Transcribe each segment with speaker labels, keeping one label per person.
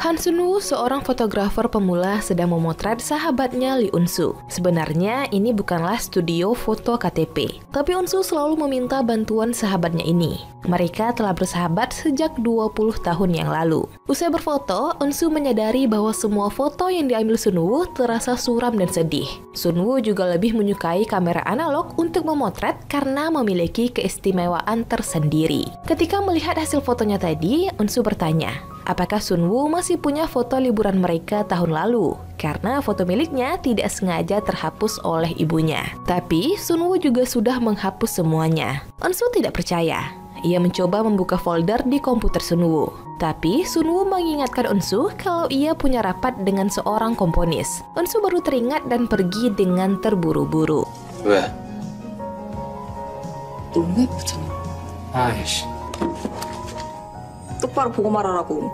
Speaker 1: Han Sunwoo, seorang fotografer pemula, sedang memotret sahabatnya Lee Eun-soo. Sebenarnya ini bukanlah studio foto KTP, tapi Eun-soo selalu meminta bantuan sahabatnya ini. Mereka telah bersahabat sejak 20 tahun yang lalu. Usai berfoto, Eun-soo menyadari bahwa semua foto yang diambil Sunwoo terasa suram dan sedih. Sunwoo juga lebih menyukai kamera analog untuk memotret karena memiliki keistimewaan tersendiri. Ketika melihat hasil fotonya tadi, Eun-soo bertanya, apakah Sunwoo masih punya foto liburan mereka tahun lalu? Karena foto miliknya tidak sengaja terhapus oleh ibunya. Tapi Sunwoo juga sudah menghapus semuanya. Eun-soo tidak percaya. Ia mencoba membuka folder di komputer Sunwoo. Tapi Sunwoo mengingatkan Eun-soo kalau ia punya rapat dengan seorang komponis. Eun-soo baru teringat dan pergi dengan terburu-buru.
Speaker 2: 왜?
Speaker 3: 너무 예쁘잖아.
Speaker 2: 아이씨.
Speaker 3: 똑바로 보고 말하라고.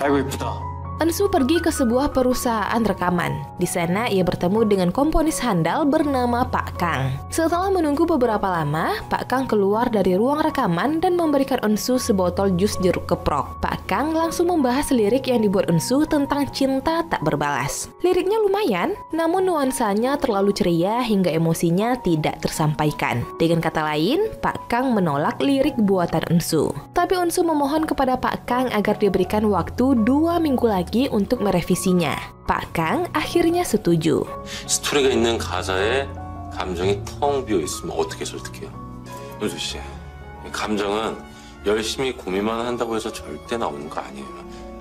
Speaker 2: 아이고 이쁘다.
Speaker 1: Eun-soo pergi ke sebuah perusahaan rekaman. Di sana ia bertemu dengan komponis handal bernama Pak Kang. Setelah menunggu beberapa lama, Pak Kang keluar dari ruang rekaman dan memberikan Eun-soo sebotol jus jeruk keprok. Pak Kang langsung membahas lirik yang dibuat Eun-soo tentang cinta tak berbalas. Liriknya lumayan, namun nuansanya terlalu ceria hingga emosinya tidak tersampaikan. Dengan kata lain, Pak Kang menolak lirik buatan Eun-soo. Tapi Eun-soo memohon kepada Pak Kang agar diberikan waktu 2 minggu lagi untuk merevisinya. Pak Kang akhirnya setuju.
Speaker 4: 스토리가 있는 가사에 감정이 텅 비어 있으면 어떻게 설득해요? 은수 씨, 감정은 열심히 고민만 한다고 해서 절대 나오는 거 아니에요.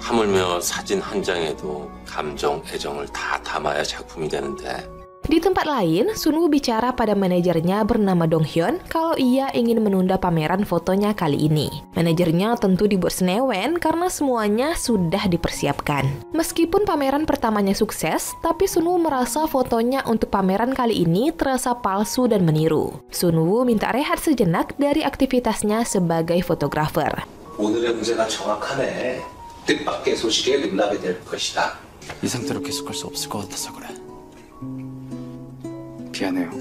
Speaker 4: 하물며 사진 한 장에도 감정, 애정을 다 담아야 작품이 되는데.
Speaker 1: Di tempat lain, Sunwoo bicara pada manajernya bernama Dong Hyun kalau ia ingin menunda pameran fotonya kali ini. Manajernya tentu dibuat senewen karena semuanya sudah dipersiapkan. Meskipun pameran pertamanya sukses, tapi Sunwoo merasa fotonya untuk pameran kali ini terasa palsu dan meniru. Sunwoo minta rehat sejenak dari aktivitasnya sebagai fotografer.
Speaker 5: 오늘의 문제가 정확하네. 뜻밖의 소식에 놀라게 될 것이다.
Speaker 2: 이 상태로 계속 갈 수 없을 것 같아서 그래. 미안해요.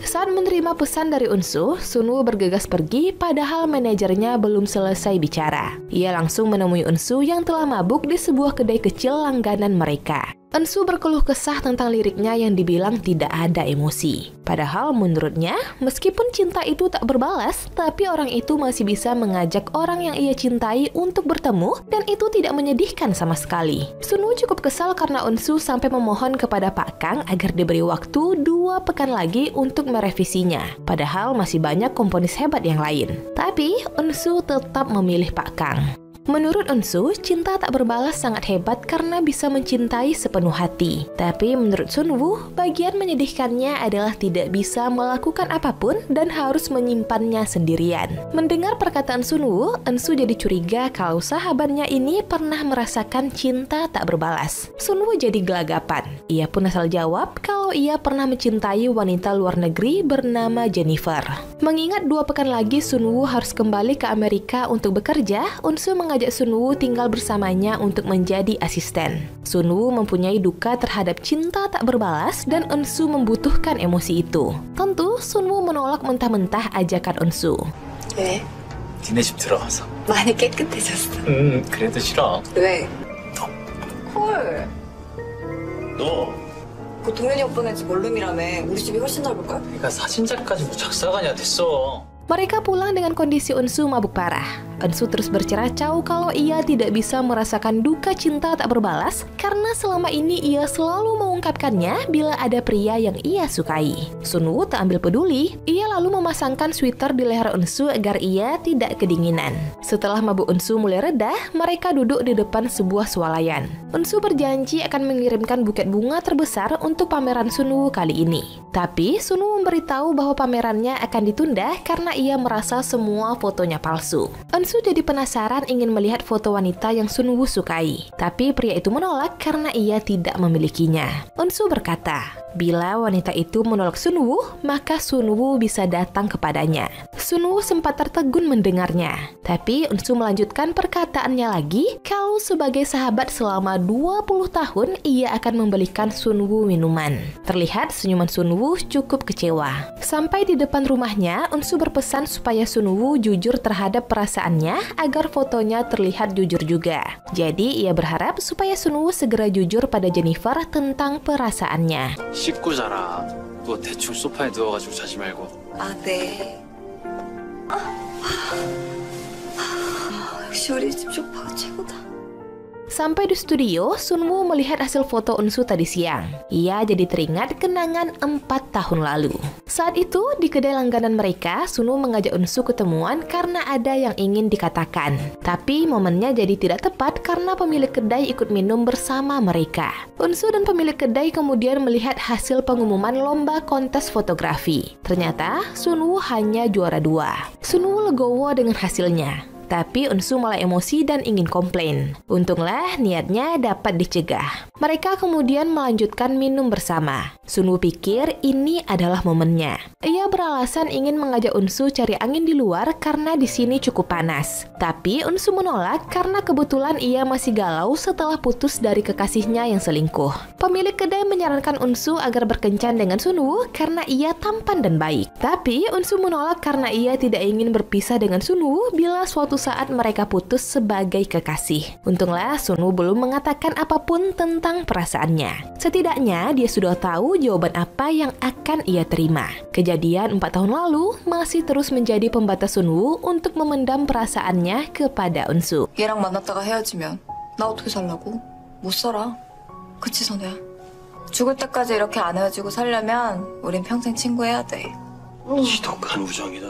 Speaker 1: Saat menerima pesan dari Eun-soo, Sunwoo bergegas pergi padahal manajernya belum selesai bicara. Ia langsung menemui Eun-soo yang telah mabuk di sebuah kedai kecil langganan mereka. Eun-soo berkeluh kesah tentang liriknya yang dibilang tidak ada emosi. Padahal menurutnya, meskipun cinta itu tak berbalas, tapi orang itu masih bisa mengajak orang yang ia cintai untuk bertemu dan itu tidak menyedihkan sama sekali. Sunwoo cukup kesal karena Eun-soo sampai memohon kepada Pak Kang agar diberi waktu 2 pekan lagi untuk merevisinya. Padahal masih banyak komponis hebat yang lain. Tapi Eun-soo tetap memilih Pak Kang. Menurut Eun-soo, cinta tak berbalas sangat hebat karena bisa mencintai sepenuh hati. Tapi menurut Sunwoo, bagian menyedihkannya adalah tidak bisa melakukan apapun dan harus menyimpannya sendirian. Mendengar perkataan Sunwoo, Eun-soo jadi curiga kalau sahabatnya ini pernah merasakan cinta tak berbalas. Sunwoo jadi gelagapan. Ia pun asal jawab kalau ia pernah mencintai wanita luar negeri bernama Jennifer. Mengingat 2 pekan lagi Sunwoo harus kembali ke Amerika untuk bekerja, Eun-soo mengajak Sunwoo tinggal bersamanya untuk menjadi asisten. Sunwoo mempunyai duka terhadap cinta tak berbalas dan Eun-soo membutuhkan emosi itu. Tentu, Sunwoo menolak mentah-mentah ajakan Eun-soo.
Speaker 3: 왜?
Speaker 2: 니네 집 들어가서.
Speaker 3: 많이 깨끗해졌어.
Speaker 2: 그래도 싫어.
Speaker 3: 왜? 헐.
Speaker 2: 너.
Speaker 3: 그 동현이 오빠네 집 원룸이라며. 우리 집이 훨씬 넓을걸?
Speaker 2: 내가 사진작까지 뭐 작사가냐 됐어.
Speaker 1: Mereka pulang dengan kondisi Eun-soo mabuk parah. Eun-soo terus berceracau kalau ia tidak bisa merasakan duka cinta tak berbalas karena selama ini ia selalu mengungkapkannya bila ada pria yang ia sukai. Sunwoo tak ambil peduli. Ia lalu memasangkan sweater di leher Eun-soo agar ia tidak kedinginan. Setelah mabuk Eun-soo mulai reda, mereka duduk di depan sebuah swalayan. Eun-soo berjanji akan mengirimkan buket bunga terbesar untuk pameran Sunwoo kali ini. Tapi Sunwoo memberitahu bahwa pamerannya akan ditunda karena ia merasa semua fotonya palsu. Eun-soo jadi penasaran ingin melihat foto wanita yang Sunwoo sukai. Tapi pria itu menolak karena ia tidak memilikinya. Eun-soo berkata, bila wanita itu menolak Sunwoo, maka Sunwoo bisa datang kepadanya. Sunwoo sempat tertegun mendengarnya. Tapi Unsu melanjutkan perkataannya lagi kalau sebagai sahabat selama 20 tahun ia akan membelikan Sunwoo minuman. Terlihat senyuman Sunwoo cukup kecewa. Sampai di depan rumahnya, Unsu berpesan supaya Sunwoo jujur terhadap perasaannya agar fotonya terlihat jujur juga. Jadi ia berharap supaya Sunwoo segera jujur pada Jennifer tentang perasaannya.
Speaker 2: 씻고 자라. 또 대충 소파에 누워가지고 자지 말고.
Speaker 3: 아, 네. 역시 우리 집 소파가 최고다.
Speaker 1: Sampai di studio, Sunwoo melihat hasil foto Unsu tadi siang. Ia jadi teringat kenangan 4 tahun lalu. Saat itu, di kedai langganan mereka, Sunwoo mengajak Unsu ketemuan karena ada yang ingin dikatakan. Tapi momennya jadi tidak tepat karena pemilik kedai ikut minum bersama mereka. Unsu dan pemilik kedai kemudian melihat hasil pengumuman lomba kontes fotografi. Ternyata, Sunwoo hanya juara 2. Sunwoo legowo dengan hasilnya. Tapi Unsu malah emosi dan ingin komplain. Untunglah niatnya dapat dicegah. Mereka kemudian melanjutkan minum bersama. Sunwoo pikir ini adalah momennya. Ia beralasan ingin mengajak Unsu cari angin di luar karena di sini cukup panas. Tapi Unsu menolak karena kebetulan ia masih galau setelah putus dari kekasihnya yang selingkuh. Pemilik kedai menyarankan Unsu agar berkencan dengan Sunwoo karena ia tampan dan baik. Tapi Unsu menolak karena ia tidak ingin berpisah dengan Sunwoo bila suatu saat mereka putus sebagai kekasih. Untunglah Sunwoo belum mengatakan apapun tentang perasaannya. Setidaknya dia sudah tahu jawaban apa yang akan ia terima. Kejadian 4 tahun lalu masih terus menjadi pembatas Sunwoo untuk memendam perasaannya kepada Unsu.
Speaker 3: 얘랑 만났다가 헤어지면 나 어떻게 살라고? 못 살아. 그치 선우야? 죽을 때까지 이렇게 안 헤어지고 살려면 우린 평생 친구해야 돼.
Speaker 5: 지독한 우정이다.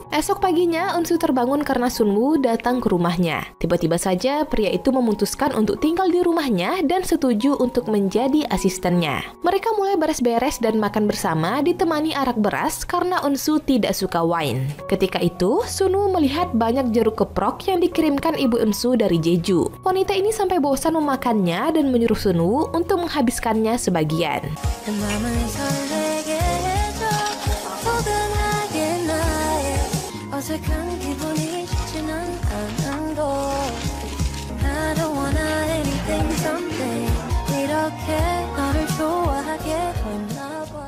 Speaker 1: Esok paginya, Unsu terbangun karena Sunwoo datang ke rumahnya. Tiba-tiba saja, pria itu memutuskan untuk tinggal di rumahnya dan setuju untuk menjadi asistennya. Mereka mulai beres-beres dan makan bersama ditemani arak beras karena Unsu tidak suka wine. Ketika itu, Sunwoo melihat banyak jeruk keprok yang dikirimkan ibu Unsu dari Jeju. Wanita ini sampai bosan memakannya dan menyuruh Sunwoo untuk menghabiskannya sebagian.
Speaker 6: 어색한 기분이 쉽지는 않은 걸 I don't wanna anything something 이렇게 너를 좋아하게 됐나 봐.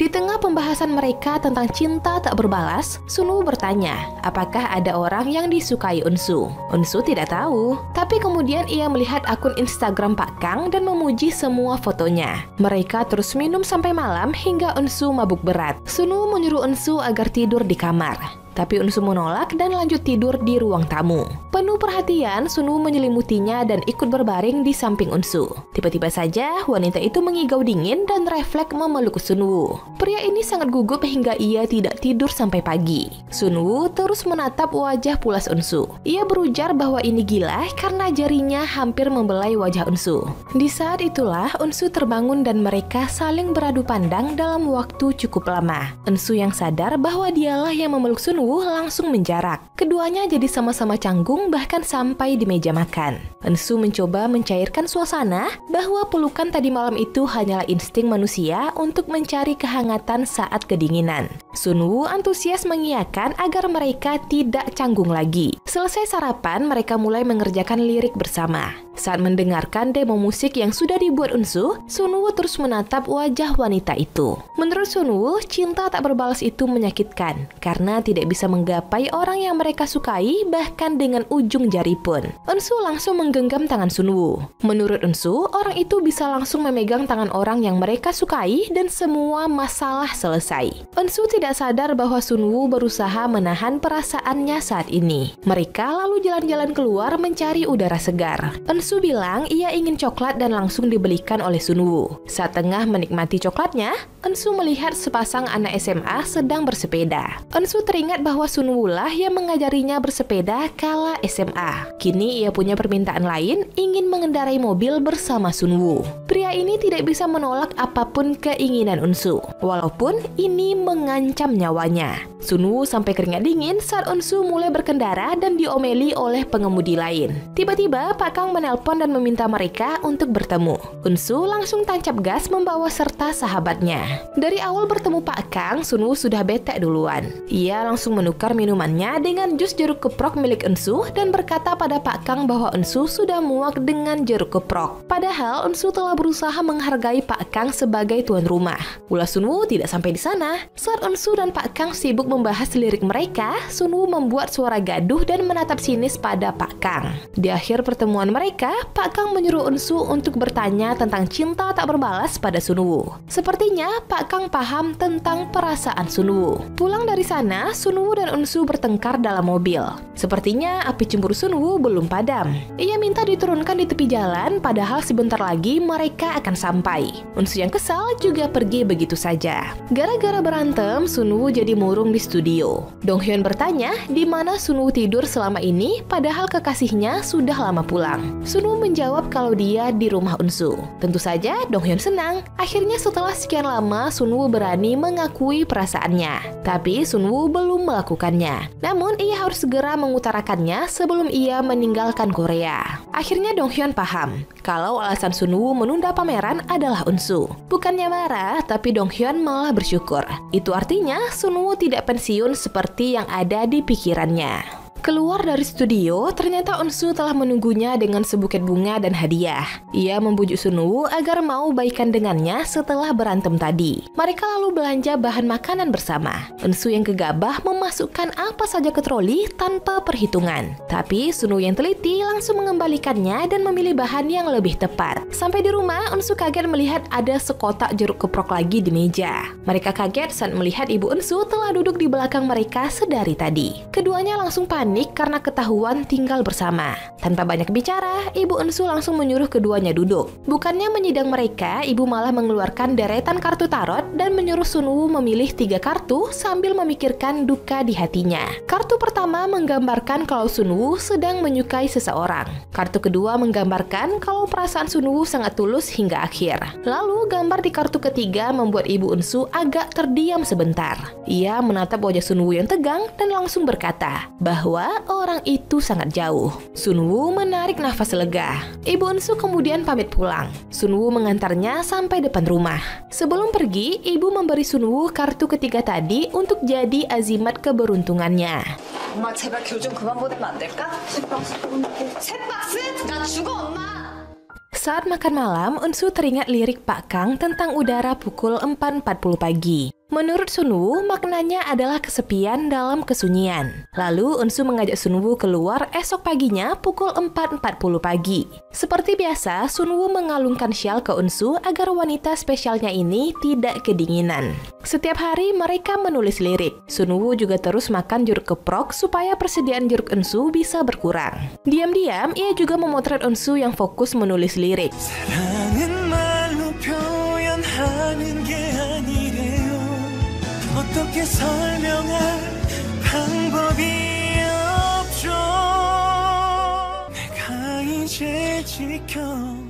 Speaker 1: Di tengah pembahasan mereka tentang cinta tak berbalas, Sunwoo bertanya, apakah ada orang yang disukai Unsu? Unsu tidak tahu. Tapi kemudian ia melihat akun Instagram Pak Kang dan memuji semua fotonya. Mereka terus minum sampai malam hingga Unsu mabuk berat. Sunwoo menyuruh Unsu agar tidur di kamar. Tapi Unsu menolak dan lanjut tidur di ruang tamu. Penuh perhatian, Sunwoo menyelimutinya dan ikut berbaring di samping Unsu. Tiba-tiba saja, wanita itu mengigau dingin dan refleks memeluk Sunwoo. Pria ini sangat gugup hingga ia tidak tidur sampai pagi. Sunwoo terus menatap wajah pulas Unsu. Ia berujar bahwa ini gila karena jarinya hampir membelai wajah Unsu. Di saat itulah, Unsu terbangun dan mereka saling beradu pandang dalam waktu cukup lama. Unsu yang sadar bahwa dialah yang memeluk Sunwoo langsung menjarak. Keduanya jadi sama-sama canggung bahkan sampai di meja makan. Unsu mencoba mencairkan suasana bahwa pelukan tadi malam itu hanyalah insting manusia untuk mencari kehangatan saat kedinginan. Sunwoo antusias mengiyakan agar mereka tidak canggung lagi. Selesai sarapan, mereka mulai mengerjakan lirik bersama. Saat mendengarkan demo musik yang sudah dibuat Unsu, Sunwoo terus menatap wajah wanita itu. Menurut Sunwoo, cinta tak berbalas itu menyakitkan karena tidak bisa menggapai orang yang mereka sukai bahkan dengan ujung jari pun. Unsu langsung menggenggam tangan Sunwoo. Menurut Unsu, orang itu bisa langsung memegang tangan orang yang mereka sukai dan semua masalah selesai. Unsu tidak sadar bahwa Sunwoo berusaha menahan perasaannya saat ini. Mereka lalu jalan-jalan keluar mencari udara segar. Unsu bilang ia ingin coklat dan langsung dibelikan oleh Sunwoo. Saat tengah menikmati coklatnya, Unsu melihat sepasang anak SMA sedang bersepeda. Unsu teringat bahwa Sunwoo lah yang mengajarinya bersepeda kala SMA. Kini ia punya permintaan lain, ingin mengendarai mobil bersama Sunwoo. Pria ini tidak bisa menolak apapun keinginan Unsu, walaupun ini mengancam nyawanya. Sunwoo sampai keringat dingin saat Unsu mulai berkendara dan diomeli oleh pengemudi lain. Tiba-tiba Pak Kang menelpon menelpon dan meminta mereka untuk bertemu. Unsu langsung tancap gas membawa serta sahabatnya. Dari awal bertemu Pak Kang, Sunwoo sudah bete duluan. Ia langsung menukar minumannya dengan jus jeruk keprok milik Unsu dan berkata pada Pak Kang bahwa Unsu sudah muak dengan jeruk keprok. Padahal Unsu telah berusaha menghargai Pak Kang sebagai tuan rumah. Ulah Sunwoo tidak sampai di sana. Saat Unsu dan Pak Kang sibuk membahas lirik mereka, Sunwoo membuat suara gaduh dan menatap sinis pada Pak Kang. Di akhir pertemuan mereka, Pak Kang menyuruh Unsu untuk bertanya tentang cinta tak berbalas pada Sunwoo. Sepertinya Pak Kang paham tentang perasaan Sunwoo. Pulang dari sana, Sunwoo dan Unsu bertengkar dalam mobil. Sepertinya api cemburu Sunwoo belum padam. Ia minta diturunkan di tepi jalan, padahal sebentar lagi mereka akan sampai. Unsu yang kesal juga pergi begitu saja. Gara-gara berantem, Sunwoo jadi murung di studio. Donghyun bertanya di mana Sunwoo tidur selama ini, padahal kekasihnya sudah lama pulang. Sunwoo menjawab kalau dia di rumah Unsu. Tentu saja Donghyun senang. Akhirnya setelah sekian lama, Sunwoo berani mengakui perasaannya. Tapi Sunwoo belum melakukannya. Namun ia harus segera mengutarakannya sebelum ia meninggalkan Korea. Akhirnya Donghyun paham kalau alasan Sunwoo menunda pameran adalah Unsu. Bukannya marah, tapi Donghyun malah bersyukur. Itu artinya Sunwoo tidak pensiun seperti yang ada di pikirannya. Keluar dari studio, ternyata Unsu telah menunggunya dengan sebuket bunga dan hadiah. Ia membujuk Sunwoo agar mau baikan dengannya setelah berantem tadi. Mereka lalu belanja bahan makanan bersama. Unsu yang gegabah memasukkan apa saja ke troli tanpa perhitungan. Tapi Sunwoo yang teliti langsung mengembalikannya dan memilih bahan yang lebih tepat. Sampai di rumah, Unsu kaget melihat ada sekotak jeruk keprok lagi di meja. Mereka kaget saat melihat ibu Unsu telah duduk di belakang mereka sedari tadi. Keduanya langsung panik karena ketahuan tinggal bersama. Tanpa banyak bicara, ibu Unsu langsung menyuruh keduanya duduk. Bukannya menyidang mereka, ibu malah mengeluarkan deretan kartu tarot dan menyuruh Sunwoo memilih 3 kartu sambil memikirkan duka di hatinya. Kartu pertama menggambarkan kalau Sunwoo sedang menyukai seseorang. Kartu kedua menggambarkan kalau perasaan Sunwoo sangat tulus hingga akhir. Lalu gambar di kartu ketiga membuat ibu Unsu agak terdiam sebentar. Ia menatap wajah Sunwoo yang tegang dan langsung berkata bahwa orang itu sangat jauh. Sunwoo menarik nafas lega. Ibu Unsu kemudian pamit pulang. Sunwoo mengantarnya sampai depan rumah. Sebelum pergi, ibu memberi Sunwoo kartu ketiga tadi untuk jadi azimat keberuntungannya.
Speaker 3: 엄마 제발 교 좀 그만 보내면 안 될까? 세 박스? 나 죽어 엄마!
Speaker 1: Saat makan malam, Unsu teringat lirik Pak Kang tentang udara pukul 4.40 pagi. Menurut Sunwoo, maknanya adalah kesepian dalam kesunyian. Lalu Unsu mengajak Sunwoo keluar esok paginya pukul 4.40 pagi. Seperti biasa, Sunwoo mengalungkan syal ke Unsu agar wanita spesialnya ini tidak kedinginan. Setiap hari mereka menulis lirik. Sunwoo juga terus makan jeruk keprok supaya persediaan jeruk Unsu bisa berkurang. Diam-diam, ia juga memotret Unsu yang fokus menulis lirik.
Speaker 7: 어떻게 설명할 방법이 없죠 내가 이제 지켜줄게.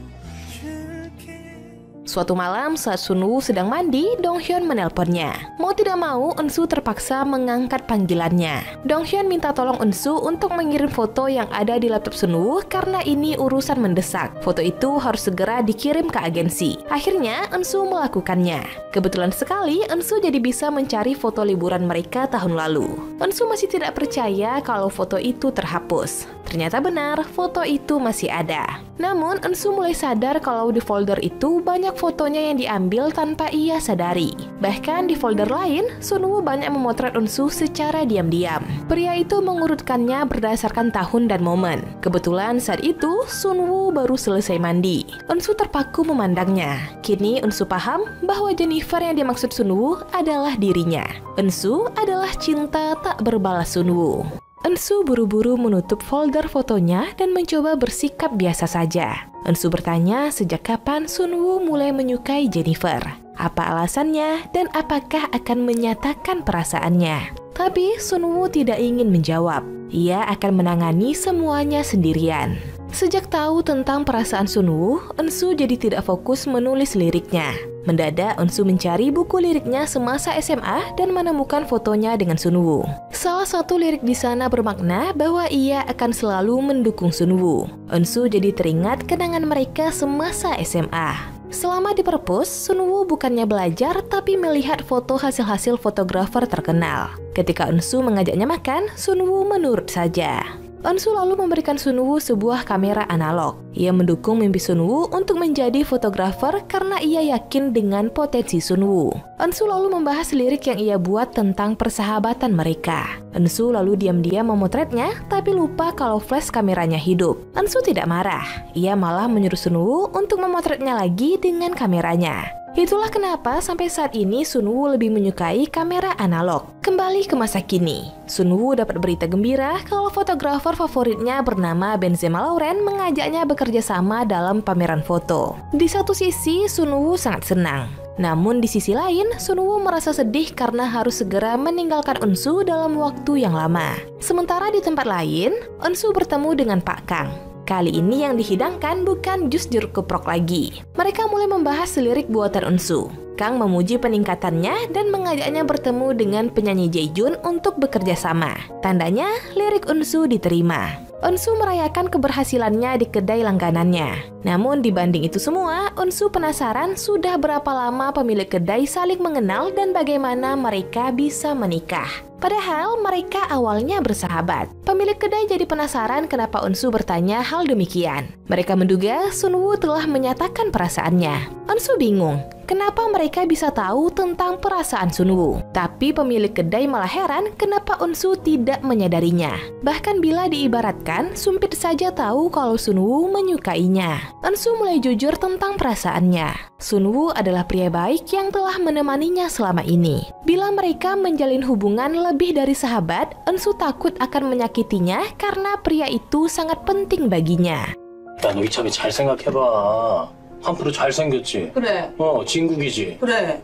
Speaker 1: Suatu malam saat Sunwoo sedang mandi, Donghyun menelponnya. Mau tidak mau, Unsu terpaksa mengangkat panggilannya. Donghyun minta tolong Unsu untuk mengirim foto yang ada di laptop Sunwoo karena ini urusan mendesak. Foto itu harus segera dikirim ke agensi. Akhirnya, Unsu melakukannya. Kebetulan sekali, Unsu jadi bisa mencari foto liburan mereka tahun lalu. Unsu masih tidak percaya kalau foto itu terhapus. Ternyata benar, foto itu masih ada. Namun, Unsu mulai sadar kalau di folder itu banyak fotonya yang diambil tanpa ia sadari. Bahkan di folder lain, Sunwoo banyak memotret Unsu secara diam-diam. Pria itu mengurutkannya berdasarkan tahun dan momen. Kebetulan saat itu, Sunwoo baru selesai mandi. Unsu terpaku memandangnya. Kini Unsu paham bahwa Jennifer yang dimaksud Sunwoo adalah dirinya. Unsu adalah cinta tak berbalas Sunwoo. Unsu buru-buru menutup folder fotonya dan mencoba bersikap biasa saja. Unsu bertanya sejak kapan Sunwoo mulai menyukai Jennifer. Apa alasannya dan apakah akan menyatakan perasaannya. Tapi Sunwoo tidak ingin menjawab. Ia akan menangani semuanya sendirian. Sejak tahu tentang perasaan Sunwoo, Eunsu jadi tidak fokus menulis liriknya. Mendadak Eunsu mencari buku liriknya semasa SMA dan menemukan fotonya dengan Sunwoo. Salah satu lirik di sana bermakna bahwa ia akan selalu mendukung Sunwoo. Eunsu jadi teringat kenangan mereka semasa SMA. Selama di perpus, Sunwoo bukannya belajar tapi melihat foto hasil-hasil fotografer terkenal. Ketika Eunsu mengajaknya makan, Sunwoo menurut saja. Eunsu lalu memberikan Sunwoo sebuah kamera analog. Ia mendukung mimpi Sunwoo untuk menjadi fotografer karena ia yakin dengan potensi Sunwoo. Eunsu lalu membahas lirik yang ia buat tentang persahabatan mereka. Eunsu lalu diam-diam memotretnya, tapi lupa kalau flash kameranya hidup. Eunsu tidak marah. Ia malah menyuruh Sunwoo untuk memotretnya lagi dengan kameranya. Itulah kenapa sampai saat ini Sunwoo lebih menyukai kamera analog. Kembali ke masa kini, Sunwoo dapat berita gembira kalau fotografer favoritnya bernama Benzema Lauren mengajaknya bekerja sama dalam pameran foto. Di satu sisi, Sunwoo sangat senang. Namun di sisi lain, Sunwoo merasa sedih karena harus segera meninggalkan Eunsu dalam waktu yang lama. Sementara di tempat lain, Eunsu bertemu dengan Pak Kang. Kali ini yang dihidangkan bukan jus jeruk keprok lagi. Mereka mulai membahas lirik buatan Eunsu. Kang memuji peningkatannya dan mengajaknya bertemu dengan penyanyi Jaejoon untuk bekerja sama. Tandanya, lirik Eunsu diterima. Eunsu merayakan keberhasilannya di kedai langganannya. Namun dibanding itu semua, Eunsu penasaran sudah berapa lama pemilik kedai saling mengenal dan bagaimana mereka bisa menikah. Padahal mereka awalnya bersahabat. Pemilik kedai jadi penasaran kenapa Eunsu bertanya hal demikian. Mereka menduga Sunwoo telah menyatakan perasaannya. Eunsu bingung, kenapa mereka bisa tahu tentang perasaan Sunwoo. Tapi pemilik kedai malah heran kenapa Eunsu tidak menyadarinya. Bahkan bila diibaratkan, Sumpit saja tahu kalau Sunwoo menyukainya. Eunsu mulai jujur tentang perasaannya. Sunwoo adalah pria baik yang telah menemaninya selama ini. Bila mereka menjalin hubungan lebih dari sahabat, Eunsu takut akan menyakitinya karena pria itu sangat penting baginya.
Speaker 8: 야, 너 이참에 잘 생각해봐. 한프로 잘생겼지?
Speaker 3: 그래.
Speaker 8: 진국이지?
Speaker 3: 그래.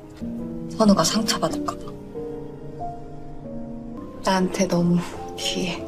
Speaker 3: 선우가 상처받을까 봐. 나한테 너무 귀해.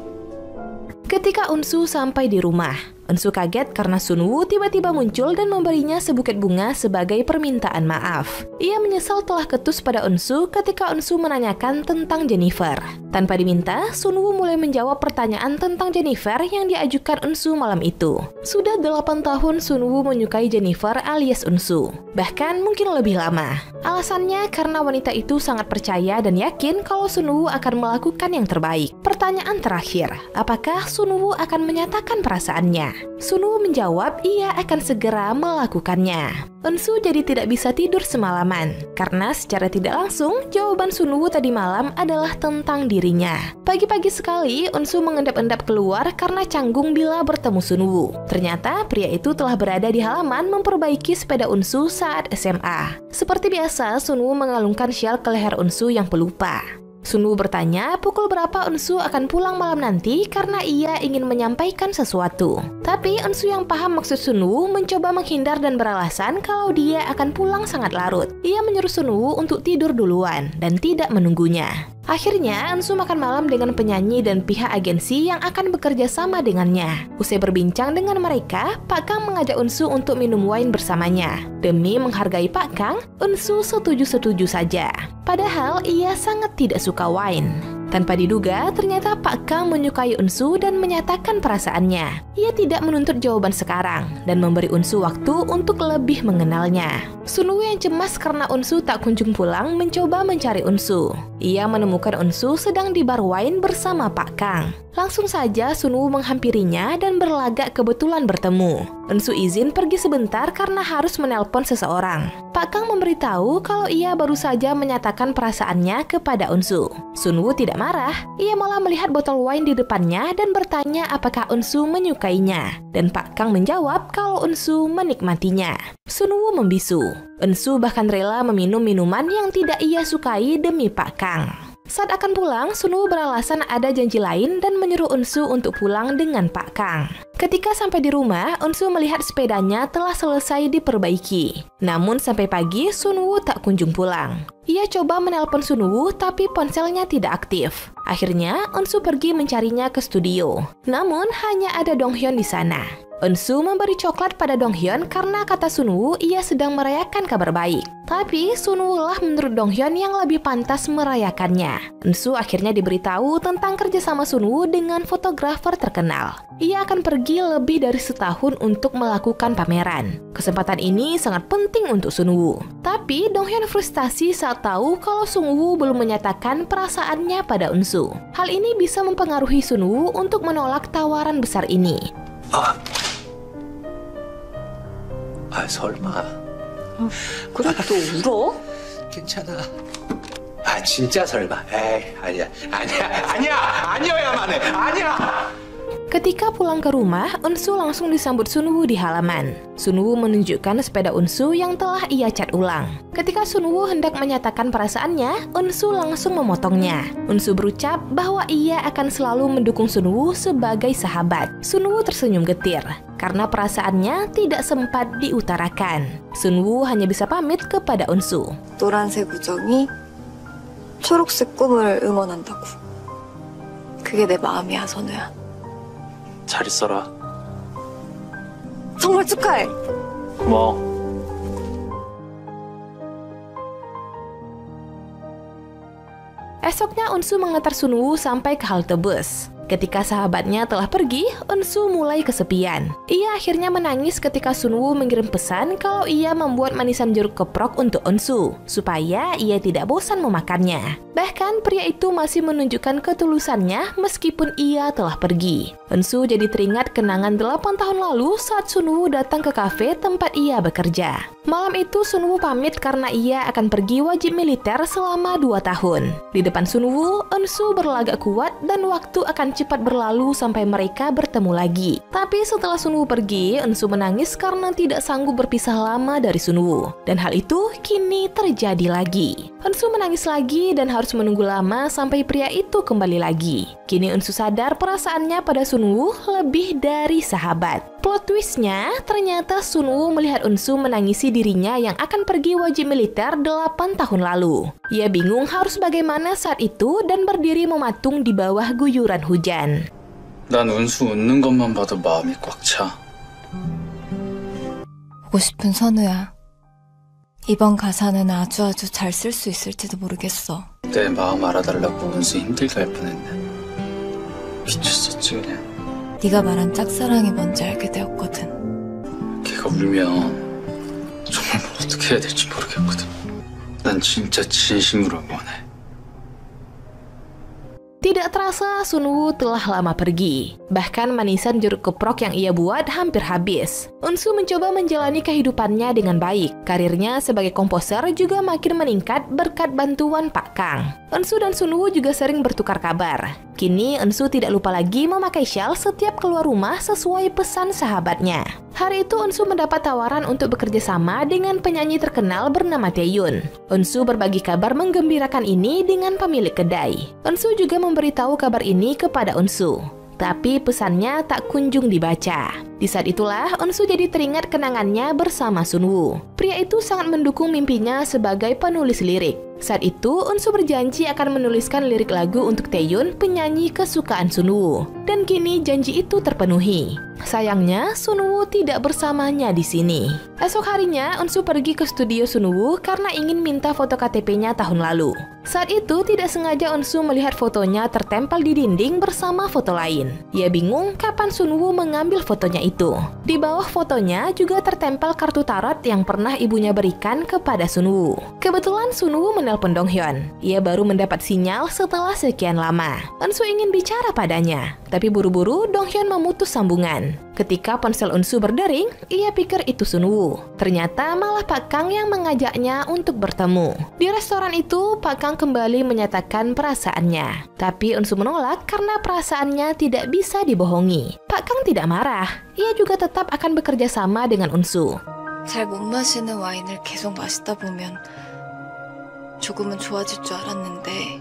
Speaker 1: Ketika Eunsu sampai di rumah, Eunsu kaget karena Sunwoo tiba-tiba muncul dan memberinya sebuket bunga sebagai permintaan maaf. Ia menyesal telah ketus pada Eunsu ketika Eunsu menanyakan tentang Jennifer. Tanpa diminta, Sunwoo mulai menjawab pertanyaan tentang Jennifer yang diajukan Eunsu malam itu. Sudah 8 tahun Sunwoo menyukai Jennifer alias Eunsu. Bahkan mungkin lebih lama. Alasannya karena wanita itu sangat percaya dan yakin kalau Sunwoo akan melakukan yang terbaik. Pertanyaan terakhir, apakah Sunwoo akan menyatakan perasaannya? Sunwoo menjawab ia akan segera melakukannya. Eunsu jadi tidak bisa tidur semalaman karena secara tidak langsung jawaban Sunwoo tadi malam adalah tentang dirinya. Pagi-pagi sekali Eunsu mengendap-endap keluar karena canggung bila bertemu Sunwoo. Ternyata pria itu telah berada di halaman memperbaiki sepeda Eunsu saat SMA. Seperti biasa, Sunwoo mengalungkan syal ke leher Eunsu yang pelupa. Sunwoo bertanya pukul berapa Eunsu akan pulang malam nanti karena ia ingin menyampaikan sesuatu. Tapi Eunsu yang paham maksud Sunwoo mencoba menghindar dan beralasan kalau dia akan pulang sangat larut. Ia menyuruh Sunwoo untuk tidur duluan dan tidak menunggunya. Akhirnya, Eunsu makan malam dengan penyanyi dan pihak agensi yang akan bekerja sama dengannya. Usai berbincang dengan mereka, Pak Kang mengajak Eunsu untuk minum wine bersamanya. Demi menghargai Pak Kang, Eunsu setuju-setuju saja. Padahal ia sangat tidak suka wine. Tanpa diduga, ternyata Pak Kang menyukai Eunsu dan menyatakan perasaannya. Ia tidak menuntut jawaban sekarang dan memberi Eunsu waktu untuk lebih mengenalnya. Sunwoo yang cemas karena Eunsu tak kunjung pulang mencoba mencari Eunsu. Ia menemukan Eunsu sedang di bar wine bersama Pak Kang. Langsung saja Sunwoo menghampirinya dan berlagak kebetulan bertemu. Eunsu izin pergi sebentar karena harus menelpon seseorang. Pak Kang memberitahu kalau ia baru saja menyatakan perasaannya kepada Eunsu. Sunwoo tidak marah, ia malah melihat botol wine di depannya dan bertanya apakah Eunsu menyukainya. Dan Pak Kang menjawab kalau Eunsu menikmatinya. Sunwoo membisu. Eunsu bahkan rela meminum minuman yang tidak ia sukai demi Pak Kang. Saat akan pulang, Sunwoo beralasan ada janji lain dan menyuruh Eunsu untuk pulang dengan Pak Kang. Ketika sampai di rumah, Eunsu melihat sepedanya telah selesai diperbaiki. Namun sampai pagi, Sunwoo tak kunjung pulang. Ia coba menelpon Sunwoo tapi ponselnya tidak aktif. Akhirnya, Eunsu pergi mencarinya ke studio. Namun hanya ada Donghyun di sana. Eunsu memberi coklat pada Donghyun karena kata Sunwoo ia sedang merayakan kabar baik. Tapi Sunwoo lah menurut Donghyun yang lebih pantas merayakannya. Eunsu akhirnya diberitahu tentang kerjasama Sunwoo dengan fotografer terkenal. Ia akan pergi lebih dari setahun untuk melakukan pameran. Kesempatan ini sangat penting untuk Sunwoo. Tapi Donghyun frustasi saat tahu kalau Sunwoo belum menyatakan perasaannya pada Eunsu. Hal ini bisa mempengaruhi Sunwoo untuk menolak tawaran besar ini.
Speaker 5: 설마.
Speaker 3: 그래 또 울어?
Speaker 5: 괜찮아. 진짜 설마. 에이, 아니야야만 해. 아니야.
Speaker 1: Ketika pulang ke rumah, Eunsu langsung disambut Sunwoo di halaman. Sunwoo menunjukkan sepeda Eunsu yang telah ia cat ulang. Ketika Sunwoo hendak menyatakan perasaannya, Eunsu langsung memotongnya. Eunsu berucap bahwa ia akan selalu mendukung Sunwoo sebagai sahabat. Sunwoo tersenyum getir karena perasaannya tidak sempat diutarakan. Sunwoo hanya bisa pamit kepada Eunsu.
Speaker 3: 노란색 우정이 초록색 꿈을 응원한다고. 그게 내 마음이야, 선우야.
Speaker 2: 잘 있어라.
Speaker 3: 정말 축하해.
Speaker 2: 고마워.
Speaker 1: Esoknya Eunsu mengantar Sunwoo sampai ke halte bus. Ketika sahabatnya telah pergi, Eunsu mulai kesepian. Ia akhirnya menangis ketika Sunwoo mengirim pesan kalau ia membuat manisan jeruk keprok untuk Eunsu, supaya ia tidak bosan memakannya. Bahkan pria itu masih menunjukkan ketulusannya meskipun ia telah pergi. Eunsu jadi teringat kenangan 8 tahun lalu saat Sunwoo datang ke kafe tempat ia bekerja. Malam itu Sunwoo pamit karena ia akan pergi wajib militer selama 2 tahun. Di depan Sunwoo, Eunsu berlagak kuat dan waktu akan cepat berlalu sampai mereka bertemu lagi. Tapi setelah Sunwoo pergi, Eunsu menangis karena tidak sanggup berpisah lama dari Sunwoo. Dan hal itu kini terjadi lagi. Eunsu menangis lagi dan harus menunggu lama sampai pria itu kembali lagi. Kini Eunsu sadar perasaannya pada Sunwoo lebih dari sahabat. Plot twistnya, ternyata Sunwoo melihat Eunsu menangisi dirinya yang akan pergi wajib militer 8 tahun lalu. Ia bingung harus bagaimana saat itu dan berdiri mematung di bawah guyuran hujan.
Speaker 2: 난 은수 웃는 것만 봐도 마음이 꽉 차.
Speaker 3: 보고 싶은 선우야. 이번 가사는 아주 잘 쓸 수 있을지도 모르겠어.
Speaker 2: 내 마음 알아달라고 은수 힘들게 할 뻔했네. 미쳤었지 그냥.
Speaker 3: 네가 말한 짝사랑이 뭔지 알게 되었거든.
Speaker 2: 걔가 울면 정말 뭘 어떻게 해야 될지 모르겠거든. 난 진짜 진심으로 원해.
Speaker 1: Tidak terasa, Sunwoo telah lama pergi. Bahkan manisan jeruk keprok yang ia buat hampir habis. Eunsu mencoba menjalani kehidupannya dengan baik. Karirnya sebagai komposer juga makin meningkat berkat bantuan Pak Kang. Eunsu dan Sunwoo juga sering bertukar kabar. Kini Eunsu tidak lupa lagi memakai shawl setiap keluar rumah sesuai pesan sahabatnya. Hari itu Eunsu mendapat tawaran untuk bekerja sama dengan penyanyi terkenal bernama Taeyoon. Eunsu berbagi kabar menggembirakan ini dengan pemilik kedai. Eunsu juga memberitahu kabar ini kepada Eunsu. Tapi pesannya tak kunjung dibaca. Di saat itulah Eunsu jadi teringat kenangannya bersama Sunwoo. Pria itu sangat mendukung mimpinya sebagai penulis lirik. Saat itu Eunsu berjanji akan menuliskan lirik lagu untuk Taeyoon, penyanyi kesukaan Sunwoo. Dan kini janji itu terpenuhi. Sayangnya Sunwoo tidak bersamanya di sini. Esok harinya Eunsu pergi ke studio Sunwoo karena ingin minta foto KTP-nya tahun lalu. Saat itu tidak sengaja Eunsu melihat fotonya tertempel di dinding bersama foto lain. Ia bingung kapan Sunwoo mengambil fotonya itu. Di bawah fotonya juga tertempel kartu tarot yang pernah ibunya berikan kepada Sunwoo. Kebetulan Sunwoo menelpon Donghyun. Ia baru mendapat sinyal setelah sekian lama. Eunsu ingin bicara padanya, tapi buru-buru Donghyun memutus sambungan. Ketika ponsel Eunsu berdering, ia pikir itu Sunwoo. Ternyata malah Pak Kang yang mengajaknya untuk bertemu. Di restoran itu, Pak Kang kembali menyatakan perasaannya. Tapi Eunsu menolak karena perasaannya tidak bisa dibohongi. Pak Kang tidak marah. Ia juga tetap akan bekerja sama dengan Eunsu.
Speaker 3: 잘 못 마시는 와인을 계속 마시다 보면 조금은 좋아질 줄 알았는데.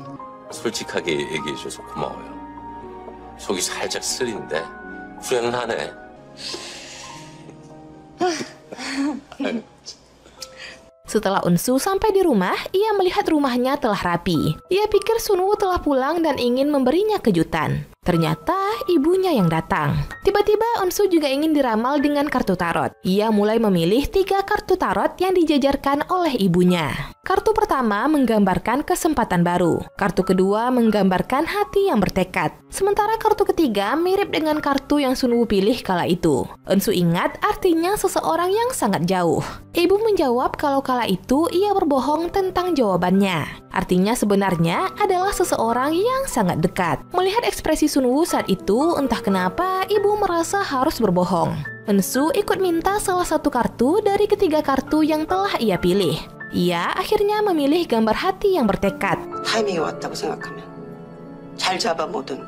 Speaker 4: 솔직하게 얘기해줘서 고마워요. 속이 살짝 쓰린데 후회는 하네.
Speaker 1: Setelah Eunsu sampai di rumah, ia melihat rumahnya telah rapi. Ia pikir Sunwoo telah pulang dan ingin memberinya kejutan. Ternyata ibunya yang datang. Tiba-tiba Eunsu juga ingin diramal dengan kartu tarot. Ia mulai memilih 3 kartu tarot yang dijajarkan oleh ibunya. Kartu pertama menggambarkan kesempatan baru. Kartu kedua menggambarkan hati yang bertekad. Sementara kartu ketiga mirip dengan kartu yang Sunwoo pilih kala itu. Eunsu ingat artinya seseorang yang sangat jauh. Ibu menjawab kalau kala itu ia berbohong tentang jawabannya. Artinya sebenarnya adalah seseorang yang sangat dekat. Melihat ekspresi Sunwoo saat itu, entah kenapa ibu merasa harus berbohong. Eunsu ikut minta salah satu kartu dari ketiga kartu yang telah ia pilih. Ia akhirnya memilih gambar hati yang bertekad.
Speaker 9: 타이밍이 왔다고 생각하면 잘 잡아 뭐든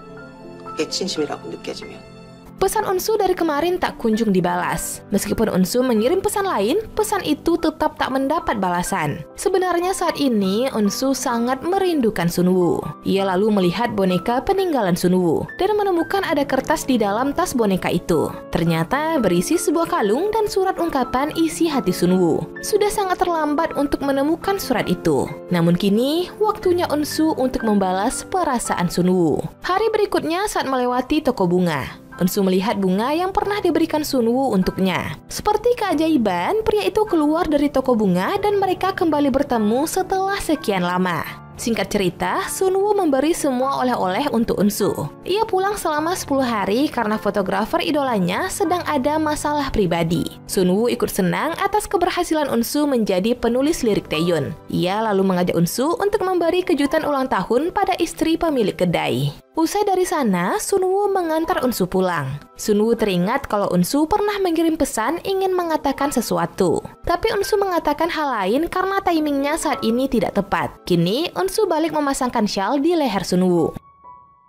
Speaker 9: 그게 진심이라고 느껴지면
Speaker 1: Pesan Eunsu dari kemarin tak kunjung dibalas. Meskipun Eunsu mengirim pesan lain, pesan itu tetap tak mendapat balasan. Sebenarnya saat ini Eunsu sangat merindukan Sunwoo. Ia lalu melihat boneka peninggalan Sunwoo dan menemukan ada kertas di dalam tas boneka itu. Ternyata berisi sebuah kalung dan surat ungkapan isi hati Sunwoo. Sudah sangat terlambat untuk menemukan surat itu. Namun kini waktunya Eunsu untuk membalas perasaan Sunwoo. Hari berikutnya saat melewati toko bunga, Eunsu melihat bunga yang pernah diberikan Sunwoo untuknya. Seperti keajaiban, pria itu keluar dari toko bunga dan mereka kembali bertemu setelah sekian lama. Singkat cerita, Sunwoo memberi semua oleh-oleh untuk Eunsu. Ia pulang selama 10 hari karena fotografer idolanya sedang ada masalah pribadi. Sunwoo ikut senang atas keberhasilan Eunsu menjadi penulis lirik Taeyeon. Ia lalu mengajak Eunsu untuk memberi kejutan ulang tahun pada istri pemilik kedai. Usai dari sana, Sunwoo mengantar Eunsu pulang. Sunwoo teringat kalau Eunsu pernah mengirim pesan ingin mengatakan sesuatu. Tapi Eunsu mengatakan hal lain karena timingnya saat ini tidak tepat. Kini, Eunsu balik memasangkan shawl di leher Sunwoo.